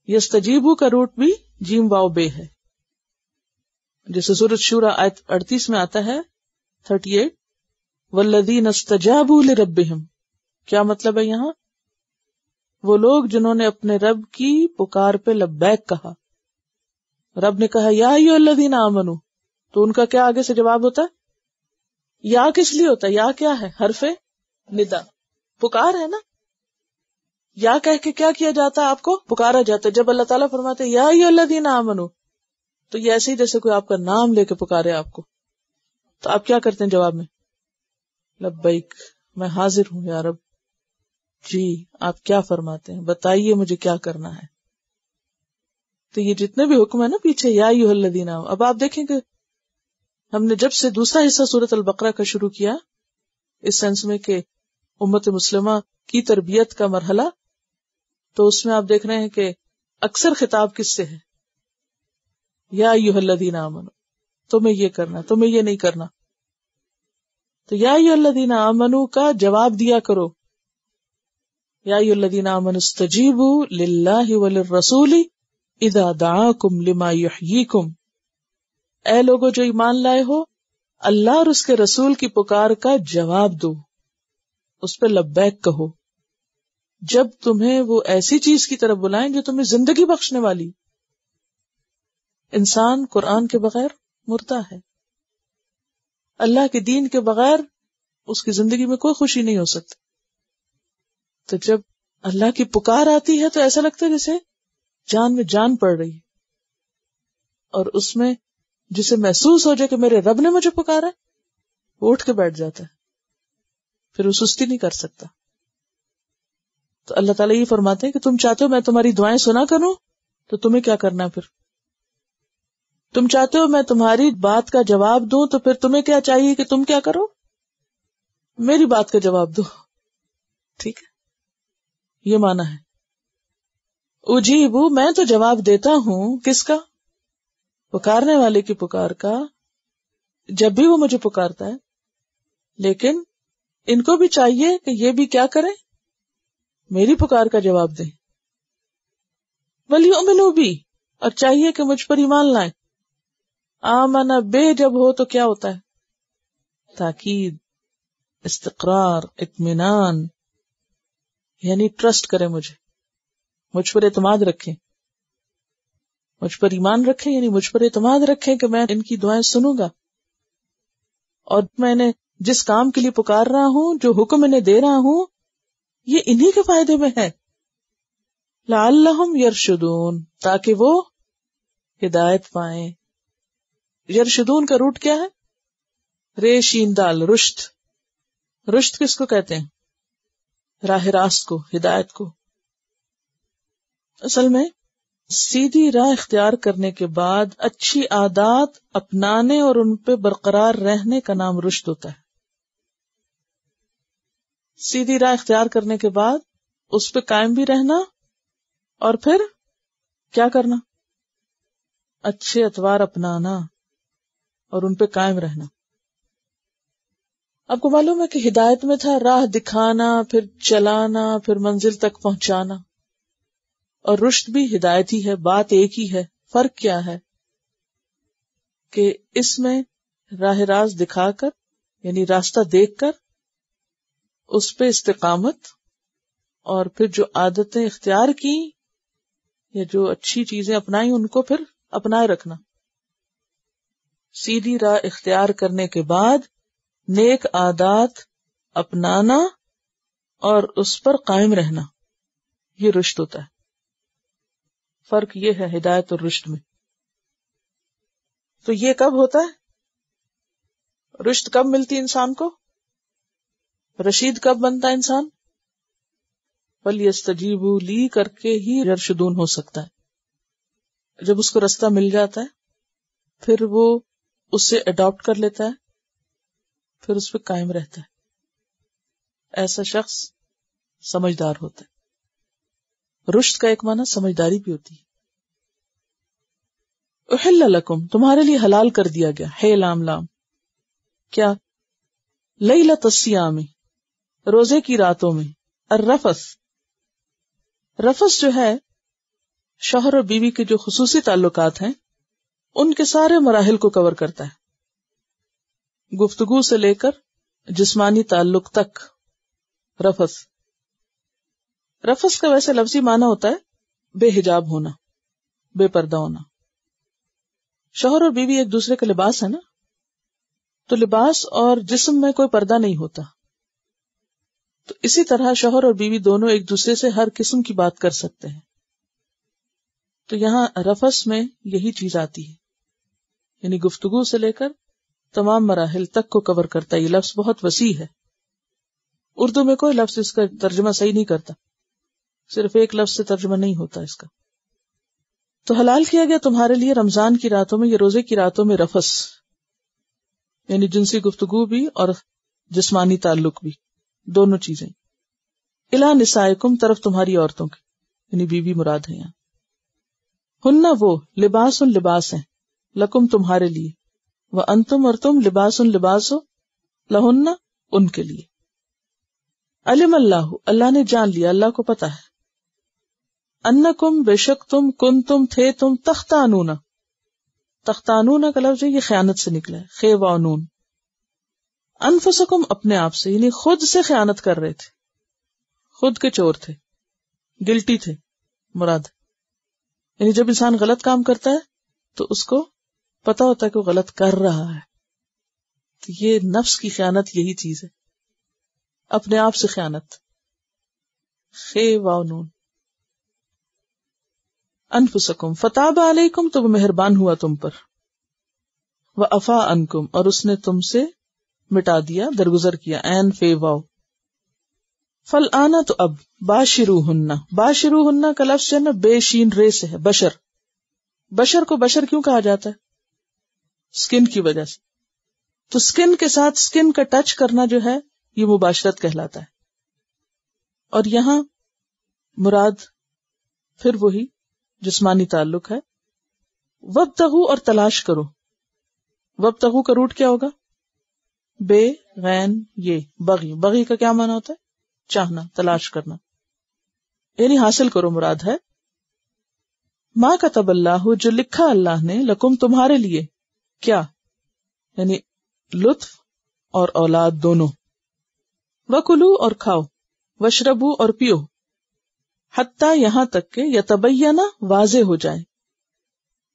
یستجیبو کا روٹ بھی جیم واو بے ہے، جیسے سورۃ شورى آیت 38 میں آتا ہے 38 والذین استجابوا لربہم. کیا مطلب ہے یہاں؟ وہ لوگ جنہوں نے اپنے رب کی پکار پہ لبیک کہا. رب نے کہا یا ایھا الذین آمنوا، تو ان کا کیا آگے سے جواب ہوتا ہے؟ یا کس لیے ہوتا ہے؟ یا کیا ہے؟ حرف ندا، پکار ہے نا. یا کہہ کے کیا کیا جاتا ہے؟ آپ کو پکارا جاتا ہے. جب اللہ تعالیٰ فرماتے ہیں یا ایھا الذین آمنوا، تو یہ ایسے ہی جیسے کوئی آپ کا نام لے کے پکارے آپ کو. تو آپ کیا کرتے ہیں جواب میں؟ لبیک، میں حاضر ہوں یا رب. جی آپ کیا فرماتے ہیں، بتائیے مجھے کیا کرنا ہے. تو یہ جتنے بھی حکم ہے نا پیچھے یا ایھا الذین آمنوا. اب آپ دیکھیں کہ ہم نے جب سے دوسرا حصہ سورۃ البقرہ کا شروع کیا، اس سینس میں کہ امت مسلمہ کی تربیت کا مرحلہ، تو اس میں آپ دیکھ رہے ہیں کہ اکثر خطاب کس سے ہے؟ یا ایھا الذین آمنوا، تمہیں یہ کرنا، تمہیں یہ نہیں کرنا. تو یا ایھا الذین آمنوا کا جواب دیا کرو. یا ایھا الذین آمنوا استجیبوا للہ وللرسول اذا دعاکم لما یحییکم. اے لوگو جو ایمان لائے ہو، اللہ اور اس کے رسول کی پکار کا جواب دو، اس پہ لبیک کہو جب تمہیں وہ ایسی چیز کی طرف بلائیں جو تمہیں زندگی بخشنے والی. انسان قرآن کے بغیر مردہ ہے. اللہ کے دین کے بغیر اس کی زندگی میں کوئی خوشی نہیں ہو سکتی. تو جب اللہ کی پکار آتی ہے تو ایسا لگتا ہے جیسے جان میں جان پڑ رہی ہے، اور اس میں جسے محسوس ہو جائے کہ میرے رب نے مجھے پکارا ہے، وہ اٹھ کے بیٹھ جاتا ہے، پھر وہ سستی نہیں کر سکتا. تو اللہ تعالیٰ یہ فرماتے ہیں کہ تم چاہتے ہو میں تمہاری دعائیں سنا کروں، تو تمہیں کیا کرنا ہے؟ پھر تم چاہتے ہو میں تمہاری بات کا جواب دوں، تو پھر تمہیں کیا چاہیے کہ تم کیا کرو؟ میری بات کا جواب دو. ٹھیک ہے، یہ معنی ہے. اجیبو، میں تو جواب دیتا ہوں، کس کا؟ پکارنے والے کی پکار کا، جب بھی وہ مجھے پکارتا ہے. لیکن ان کو بھی چاہیے کہ یہ بھی کیا کریں؟ میری پکار کا جواب دیں. وَلْيُؤْمِنُوا بِي، اور چاہیے کہ مجھ پر ایمان لائیں. آمن بے جب ہو تو کیا ہوتا ہے؟ تاکید، استقرار، اطمینان، یعنی ٹرسٹ کریں مجھ پر اعتماد رکھیں، مجھ پر ایمان رکھیں، یعنی مجھ پر اعتماد رکھیں کہ میں ان کی دعائیں سنوں گا، اور میں نے جس کام کے لیے پکار رہا ہوں، جو حکم انہیں دے رہا ہوں، یہ انہی کے فائدے میں ہے. لعلہم یرشدون، تاکہ وہ ہدایت پائیں. یرشدون کا روٹ کیا ہے؟ رے شین دال، رشد. رشد کس کو کہتے ہیں؟ راہ راست کو، ہدایت کو. اصل میں سیدھی راہ اختیار کرنے کے بعد اچھی عادات اپنانے اور ان پہ برقرار رہنے کا نام رشد ہوتا ہے. سیدھی راہ اختیار کرنے کے بعد اس پہ قائم بھی رہنا، اور پھر کیا کرنا؟ اچھے اطوار اپنانا اور ان پہ قائم رہنا. آپ کو معلوم ہے کہ ہدایت میں تھا راہ دکھانا، پھر چلانا، پھر منزل تک پہنچانا، اور رشد بھی ہدایت ہی ہے، بات ایک ہی ہے. فرق کیا ہے کہ اس میں راہ راست دکھا کر، یعنی راستہ دیکھ کر اس پہ استقامت، اور پھر جو عادتیں اختیار کی یا جو اچھی چیزیں اپنائی ان کو پھر اپنائے رکھنا. سیدھی راہ اختیار کرنے کے بعد نیک عادات اپنانا اور اس پر قائم رہنا، یہ رشد ہوتا ہے. فرق یہ ہے ہدایت اور رشد میں. تو یہ کب ہوتا ہے؟ رشد کب ملتی انسان کو؟ رشید کب بنتا ہے انسان؟ فَلْيَسْتَجِيبُوا لِي کر کے ہی یرشدون ہو سکتا ہے. جب اس کو رستہ مل جاتا ہے پھر وہ اس سے اڈاپٹ کر لیتا ہے، پھر اس پہ قائم رہتا ہے. ایسا شخص سمجھدار ہوتا ہے. رشد کا ایک معنی سمجھداری بھی ہوتی ہے. احل لکم تمہارے لیے حلال کر دیا گیا ہے لام لام کیا؟ لیلۃ الصیام روزے کی راتوں میں. الرفث رفث جو ہے شوہر اور بیوی کے جو خصوصی تعلقات ہیں ان کے سارے مراحل کو کور کرتا ہے، گفتگو سے لے کر جسمانی تعلق تک. رفث کا ویسے لفظی معنی ہوتا ہے بے حجاب ہونا، بے پردہ ہونا. شوہر اور بیوی ایک دوسرے کا لباس ہے نا، تو لباس اور جسم میں کوئی پردہ نہیں ہوتا. تو اسی طرح شوہر اور بیوی دونوں ایک دوسرے سے ہر قسم کی بات کر سکتے ہیں. تو یہاں رفث میں یہی چیز آتی ہے، یعنی گفتگو سے لے کر تمام مراحل تک کو کور کرتا ہے. یہ لفظ بہت وسیع ہے، اردو میں کوئی لفظ اس کا ترجمہ صحیح نہیں کرتا، صرف ایک لفظ سے ترجمہ نہیں ہوتا اس کا. تو حلال کیا گیا تمہارے لیے رمضان کی راتوں میں، یہ روزے کی راتوں میں رفث یعنی جنسی گفتگو بھی اور جسمانی تعلق بھی، دونوں چیزیں. الا نسائکم طرف تمہاری عورتوں کے، یعنی بیوی مراد ہے یہاں. ہننا وہ لباس لباس ہیں، لکم تمہارے لیے، وانتم اور تم لباس لباس ہو، لہن ان کے لیے. علم اللہ اللہ نے جان لیا، اللہ کو پتا ہے، انکم بے شک تم کنتم تھے تم تختانون کا لفظ ہے یہ خیانت سے نکلا ہے، خیوانون. انفسکم اپنے آپ سے، یعنی خود سے خیانت کر رہے تھے، خود کے چور تھے، گلٹی تھے مراد. یعنی جب انسان غلط کام کرتا ہے تو اس کو پتا ہوتا ہے کہ وہ غلط کر رہا ہے. تو یہ نفس کی خیانت یہی چیز ہے، اپنے آپ سے خیانت. خیوانون انفسکم فتاب علیکم تو وہ مہربان ہوا تم پر، وعفا عنکم اور اس نے تم سے مٹا دیا، درگزر کیا. این فی واو. فالآن تو اب باشروہن کا لفظ ہے نا بے شین رے سے ہے. بشر کو بشر کیوں کہا جاتا ہے؟ سکن کی وجہ سے. تو سکن کے ساتھ سکن کا ٹچ کرنا جو ہے یہ مباشرت کہلاتا ہے. اور یہاں مراد پھر وہی جسمانی تعلق ہے. وابتغوا اور تلاش کرو. وابتغوا کا روٹ کیا ہوگا؟ بے غین یہ بغی کا کیا معنی ہوتا ہے؟ چاہنا، تلاش کرنا، یعنی حاصل کرو مراد ہے. ما کتب اللہ جو لکھا اللہ نے، لکم تمہارے لیے، کیا؟ یعنی لطف اور اولاد دونوں. وکلو اور کھاؤ، وشربو اور پیو، حتیٰ یہاں تک کہ یتبین واضح ہو جائے،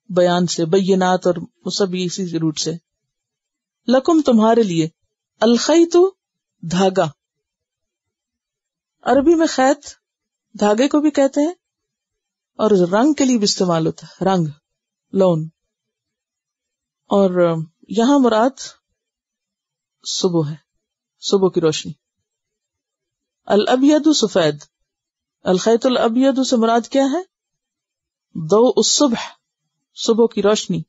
بیان سے، بینات اور سب اسی روٹ سے. لکم تمہارے لیے، الخیط دھاگا، عربی میں خیط دھاگے کو بھی کہتے ہیں اور رنگ کے لیے بھی استعمال ہوتا ہے، رنگ، لون. اور یہاں مراد صبح ہے، صبح کی روشنی. الابید سفید، الخیط الابید سے مراد کیا ہے؟ ضوء الصبح، صبح کی روشنی.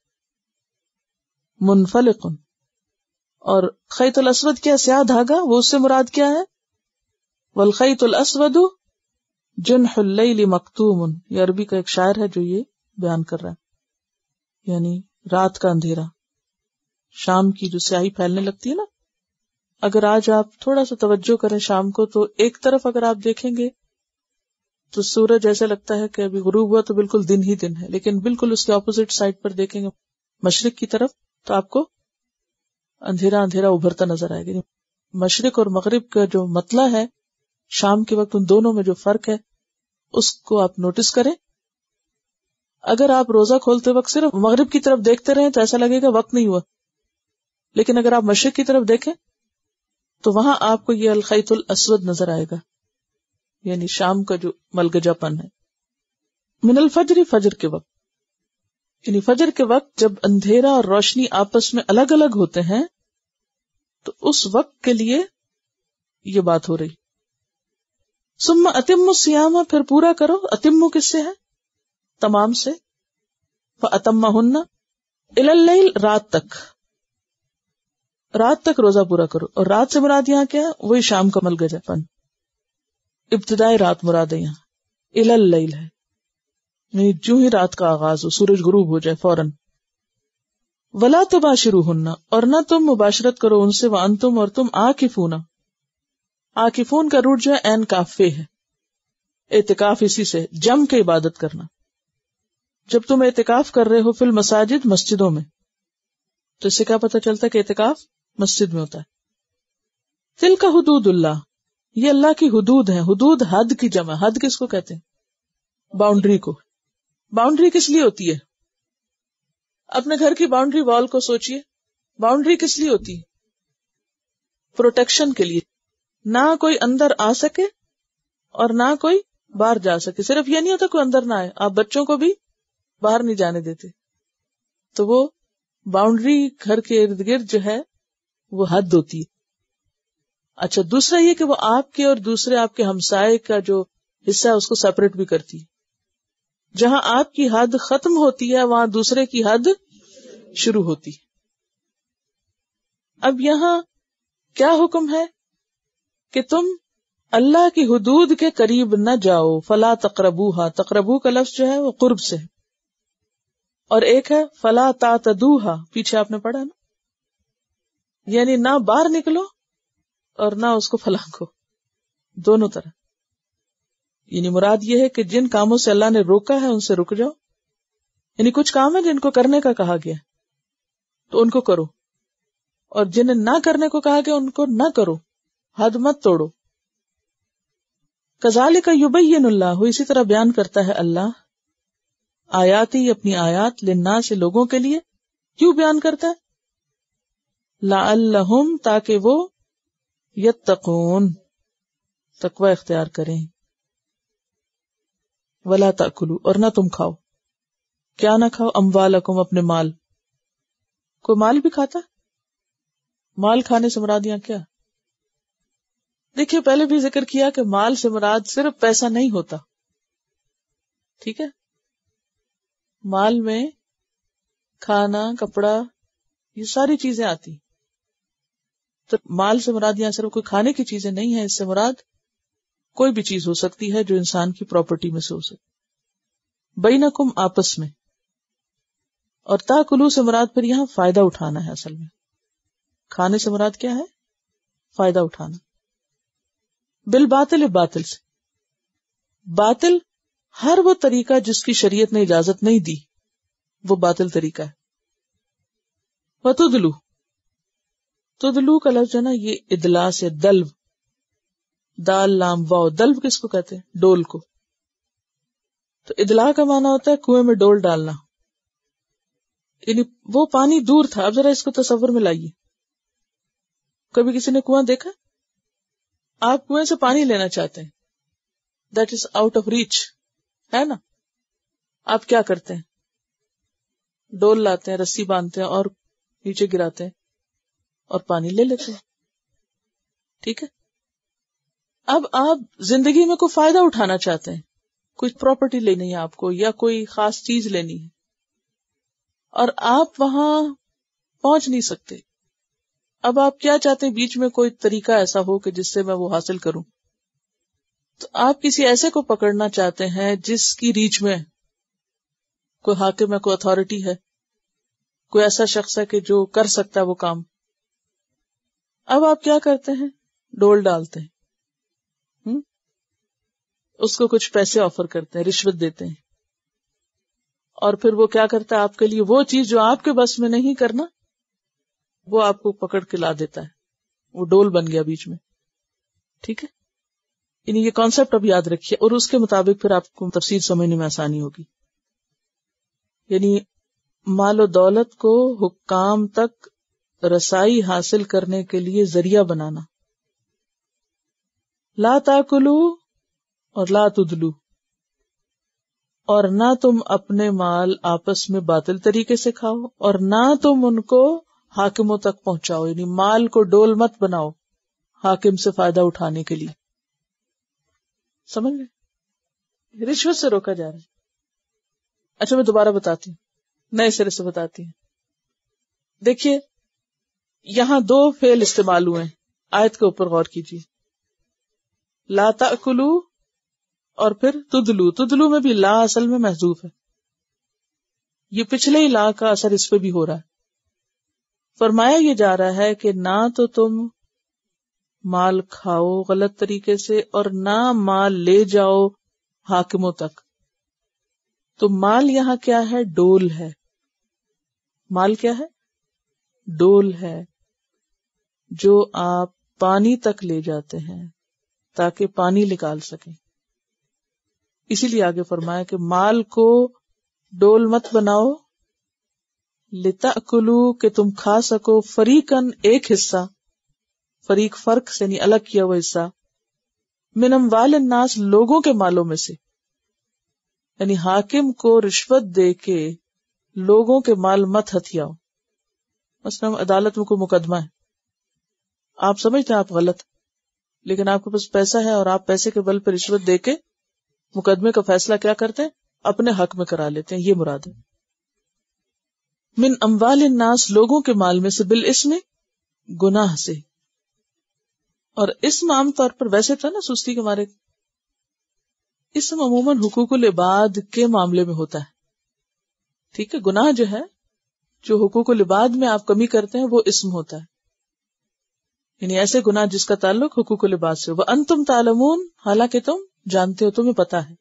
منفلق، اور خیط الاسود کیا؟ سیاہ دھاگا، وہ اس سے مراد کیا ہے؟ والخیط الاسود جنح اللیل مکتوم، یہ عربی کا ایک شاعر ہے جو یہ بیان کر رہا ہے، یعنی رات کا اندھیرا، شام کی جو سیاہی پھیلنے لگتی ہے نا. اگر آج آپ تھوڑا سا توجہ کریں شام کو تو ایک طرف اگر آپ دیکھیں گے تو سورج ایسا لگتا ہے کہ ابھی غروب ہوا تو بالکل دن ہی دن ہے، لیکن بالکل اس کے اپوزٹ سائڈ پر دیکھیں گے مشرق کی طرف تو آپ کو اندھیرا اندھیرا ابھرتا نظر آئے گا. مشرق اور مغرب کا جو مطلع ہے شام کے وقت، ان دونوں میں جو فرق ہے اس کو آپ نوٹس کریں. اگر آپ روزہ کھولتے وقت صرف مغرب کی طرف دیکھتے رہیں تو ایسا لگے گا وقت نہیں ہوا، لیکن اگر آپ مشرق کی طرف دیکھیں تو وہاں آپ کو یہ الخیط الاسود نظر آئے گا، یعنی شام کا جو ملگجا پن ہے. من الفجر، فجر کے وقت، یعنی فجر کے وقت جب اندھیرا اور روشنی آپس میں الگ الگ ہوتے ہیں تو اس وقت کے لیے یہ بات ہو رہی. ثم اتم الصیام، پھر پورا کرو. اتم کس سے ہے؟ تمام سے. فاتمہن الی اللیل، رات تک. رات تک روزہ پورا کرو. اور رات سے مراد یہاں کیا ہے؟ وہی شام کا ملغا پن، ابتدائی رات مراد ہے یہاں. الی اللیل ہے نہیں جو ہی رات کا آغاز ہو، سورج غروب ہو جائے فوراً. ولا تباشروہن، اور نہ تم مباشرت کرو ان سے. وانتم، اور تم عاکفون. عاکفون کا روٹ جو ہے عین کافے ہے. اعتکاف اسی سے جم کے عبادت کرنا. جب تم اعتکاف کر رہے ہو فی المساجد، مسجدوں میں، تو اس سے کیا پتہ چلتا ہے کہ اعتکاف مسجد میں ہوتا ہے. تلک حدود اللہ، یہ اللہ کی حدود ہیں. حدود حد کی جمع. حد کس کو کہتے ہیں؟ باؤنڈری کو. باؤنڈری کس لیے ہوتی ہے؟ اپنے گھر کی باؤنڈری وال کو سوچئے. باؤنڈری کس لیے ہوتی ہے؟ پروٹیکشن کے لیے. نہ کوئی اندر آ سکے اور نہ کوئی باہر جا سکے. صرف یہ نہیں ہوتا کوئی اندر نہ آئے، آپ بچوں کو بھی باہر نہیں جانے دیتے. تو وہ باؤنڈری گھر کے ارد گرد جو ہے وہ حد ہوتی ہے. اچھا، دوسرا یہ کہ وہ آپ کے اور دوسرے آپ کے ہمسائے کا جو حصہ ہے اس کو سیپریٹ بھی کرتی ہے. جہاں آپ کی حد ختم ہوتی ہے وہاں دوسرے کی حد شروع ہوتی ہے. اب یہاں کیا حکم ہے کہ تم اللہ کی حدود کے قریب نہ جاؤ. فلا تقربوها، تقربو کا لفظ جو ہے وہ قرب سے ہے. اور ایک ہے فلا تعتدوها، پیچھے آپ نے پڑھا نا، یعنی نہ باہر نکلو اور نہ اس کو پھلانگو، دونوں طرح. یعنی مراد یہ ہے کہ جن کاموں سے اللہ نے روکا ہے ان سے رک جاؤ. یعنی کچھ کام ہے جن کو کرنے کا کہا گیا تو ان کو کرو، اور جنہیں نہ کرنے کو کہا گیا ان کو نہ کرو. حد مت توڑو. کذالک یبین اللہ، اسی طرح بیان کرتا ہے اللہ آیاتی، اپنی آیات، للناس، لوگوں کے لیے. کیوں بیان کرتا ہے؟ لعلہم، تاکہ وہ یتقون، تقوی اختیار کریں. ولا تاکلوا، اور نہ تم کھاؤ. کیا نہ کھاؤ؟ اموالکم، اپنے مال. کوئی مال بھی کھاتا ہے؟ مال کھانے سے مراد یہاں کیا؟ دیکھیے پہلے بھی ذکر کیا کہ مال سے مراد صرف پیسہ نہیں ہوتا. ٹھیک ہے، مال میں کھانا، کپڑا، یہ ساری چیزیں آتی. تو مال سے مراد یہاں صرف کوئی کھانے کی چیزیں نہیں ہے، اس سے مراد کوئی بھی چیز ہو سکتی ہے جو انسان کی پراپرٹی میں سے ہو سکتی. بینکم، آپس میں. اور تاکلو سے مراد پھر یہاں فائدہ اٹھانا ہے. اصل میں کھانے سے مراد کیا ہے؟ فائدہ اٹھانا. بالباطل، باطل سے. باطل ہر وہ طریقہ جس کی شریعت نے اجازت نہیں دی وہ باطل طریقہ ہے. وتدلو، تدلو کا لفظ ہے نا، یہ ادلا سے دلو، دال لام واو. دلو کس کو کہتے ہیں؟ ڈول کو. تو ادلا کا معنی ہوتا ہے کنویں میں ڈول ڈالنا. یعنی وہ پانی دور تھا. اب ذرا اس کو تصور میں لائیے. کبھی کسی نے کنواں دیکھا؟ آپ کنویں سے پانی لینا چاہتے ہیں، that is out of reach, ہے نا. آپ کیا کرتے ہیں؟ ڈول لاتے ہیں، رسی باندھتے ہیں اور نیچے گراتے ہیں اور پانی لے لیتے ہیں. ٹھیک ہے. اب آپ زندگی میں کوئی فائدہ اٹھانا چاہتے ہیں، کوئی پراپرٹی لینی ہے آپ کو یا کوئی خاص چیز لینی ہے، اور آپ وہاں پہنچ نہیں سکتے. اب آپ کیا چاہتے ہیں؟ بیچ میں کوئی طریقہ ایسا ہو کہ جس سے میں وہ حاصل کروں. تو آپ کسی ایسے کو پکڑنا چاہتے ہیں جس کی ریچ میں کوئی حاکم ہے، کوئی اتھارٹی ہے، کوئی ایسا شخص ہے کہ جو کر سکتا ہے وہ کام. اب آپ کیا کرتے ہیں؟ ڈول ڈالتے ہیں، اس کو کچھ پیسے آفر کرتے ہیں، رشوت دیتے ہیں، اور پھر وہ کیا کرتا ہے آپ کے لیے وہ چیز جو آپ کے بس میں نہیں کرنا وہ آپ کو پکڑ کے لا دیتا ہے. وہ ڈول بن گیا بیچ میں. ٹھیک ہے. یعنی یہ کانسیپٹ اب یاد رکھیے اور اس کے مطابق پھر آپ کو تفسیر سمجھنے میں آسانی ہوگی. یعنی مال و دولت کو حکام تک رسائی حاصل کرنے کے لیے ذریعہ بنانا. لا تاکلو اور لا تدلو. اور نہ تم اپنے مال آپس میں باطل طریقے سے کھاؤ، اور نہ تم ان کو حاکموں تک پہنچاؤ، یعنی مال کو ڈول مت بناؤ حاکم سے فائدہ اٹھانے کے لیے. سمجھ گئے؟ رشوت سے روکا جا رہا ہے. اچھا میں دوبارہ بتاتی ہوں، نئے سرے سے بتاتی ہوں. دیکھیے یہاں دو فعل استعمال ہوئے ہیں، آیت کے اوپر غور کیجیے. لا تأکلوا اور پھر تدلو. تدلو میں بھی لا اصل میں محذوف ہے، یہ پچھلے ہی لا کا اثر اس پہ بھی ہو رہا ہے. فرمایا یہ جا رہا ہے کہ نہ تو تم مال کھاؤ غلط طریقے سے اور نہ مال لے جاؤ حاکموں تک. تو مال یہاں کیا ہے؟ ڈول ہے. مال کیا ہے؟ ڈول ہے جو آپ پانی تک لے جاتے ہیں تاکہ پانی نکال سکیں. اسی لیے آگے فرمایا کہ مال کو ڈول مت بناؤ، لِتَأْكُلُوا کہ تم کھا سکو، فریقاً ایک حصہ، فریق فرق سے یعنی الگ کیا ہوا حصہ، من اموال الناس لوگوں کے مالوں میں سے. یعنی حاکم کو رشوت دے کے لوگوں کے مال مت ہتھیاؤ. مثلا عدالت میں کوئی مقدمہ ہے، آپ سمجھتے ہیں آپ غلط، لیکن آپ کے پاس پیسہ ہے اور آپ پیسے کے بل پہ رشوت دے کے مقدمے کا فیصلہ کیا کرتے ہیں؟ اپنے حق میں کرا لیتے ہیں. یہ مراد ہے. من اموال الناس لوگوں کے مال میں سے، بالاسم گناہ سے. اور اسم عام طور پر ویسے تھا نا سستی کے مارے، اسم عموماً حقوق العباد کے معاملے میں ہوتا ہے. ٹھیک ہے، گناہ جو ہے جو حقوق العباد میں آپ کمی کرتے ہیں وہ اسم ہوتا ہے، یعنی ایسے گناہ جس کا تعلق حقوق العباد سے. وَأَنْتُمْ تَعْلَمُونَ حالانکہ تم جانتے ہو، تمہیں پتا ہے.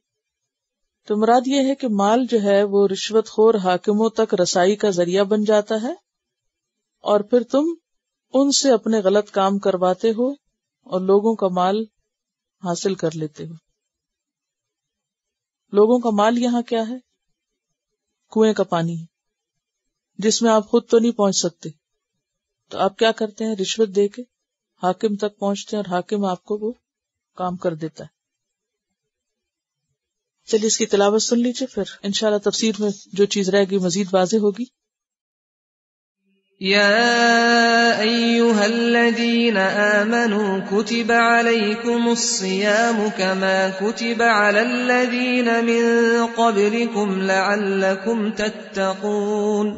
تو مراد یہ ہے کہ مال جو ہے وہ رشوت خور حاکموں تک رسائی کا ذریعہ بن جاتا ہے اور پھر تم ان سے اپنے غلط کام کرواتے ہو اور لوگوں کا مال حاصل کر لیتے ہو. لوگوں کا مال یہاں کیا ہے؟ کنویں کا پانی ہے جس میں آپ خود تو نہیں پہنچ سکتے، تو آپ کیا کرتے ہیں؟ رشوت دے کے حاکم تک پہنچتے ہیں اور حاکم آپ کو وہ کام کر دیتا ہے. چلیے اس کی تلاوت سن لیجیے، پھر انشاءاللہ تفسیر میں جو چیز رہے گی مزید واضح ہوگی. يا أيها الذين آمنوا كتب عليكم الصيام كما كتب على الذين من قبلكم لعلكم تتقون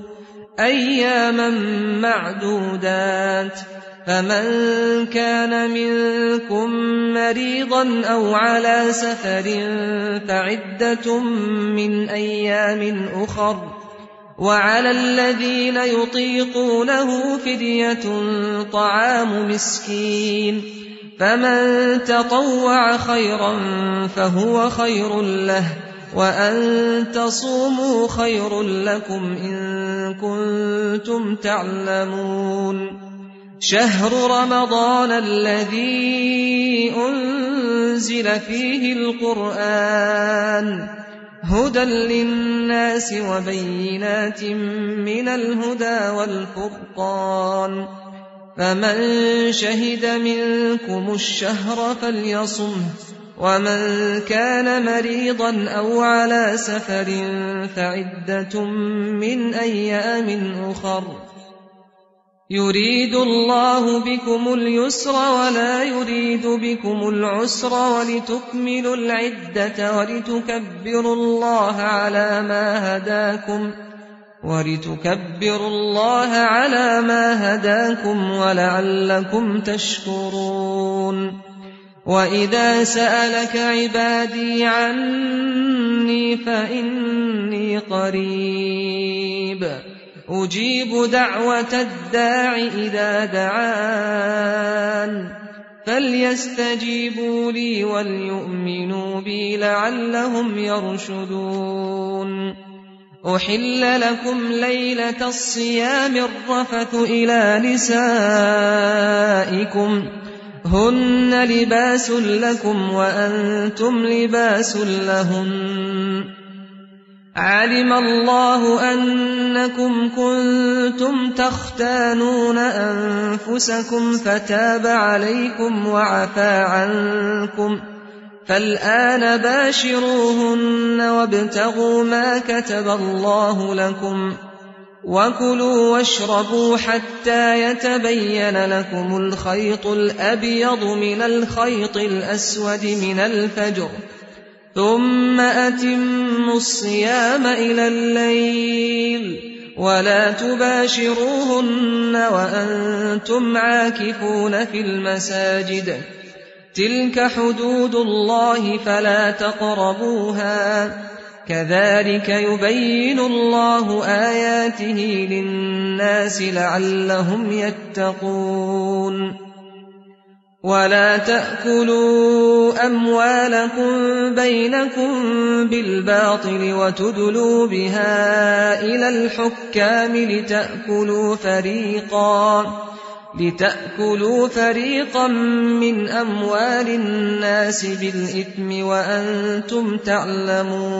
أياما معدودات فمن كان منكم مريضا أو على سفر فعدة من أيام أخر وعلى الذين يطيقونه فدية طعام مسكين فمن تطوع خيرا فهو خير له وأن تصوموا خير لكم إن كنتم تعلمون شهر رمضان الذي أنزل فيه القرآن هدى للناس وبينات من الهدى والفرقان فمن شهد منكم الشهر فليصمه ومن كان مريضا أو على سفر فعدة من أيام أخر يريد الله بكم اليسر ولا يريد بكم العسر ولتكملوا العدة ولتكبروا الله على ما هداكم ولعلكم تشكرون وإذا سألك عبادي عني فإني قريب أجيب دعوة الداع إذا دعان فليستجيبوا لي وليؤمنوا بي لعلهم يرشدون أحل لكم ليلة الصيام الرفث إلى نسائكم هن لباس لكم وأنتم لباس لهن علم الله أنكم كنتم تختانون أنفسكم فتاب عليكم وعفى عنكم فالآن باشروهن وابتغوا ما كتب الله لكم وكلوا واشربوا حتى يتبين لكم الخيط الأبيض من الخيط الأسود من الفجر ثم أتموا الصيام إلى الليل ولا تباشروهن وأنتم عاكفون في المساجد تلك حدود الله فلا تقربوها كذلك يبين الله آياته للناس لعلهم يتقون ولا تأكلوا أموالكم بينكم بالباطل وتدلوا بها إلى الحكام لتأكلوا فريقا من أموال الناس بالإثم وأنتم تعلمون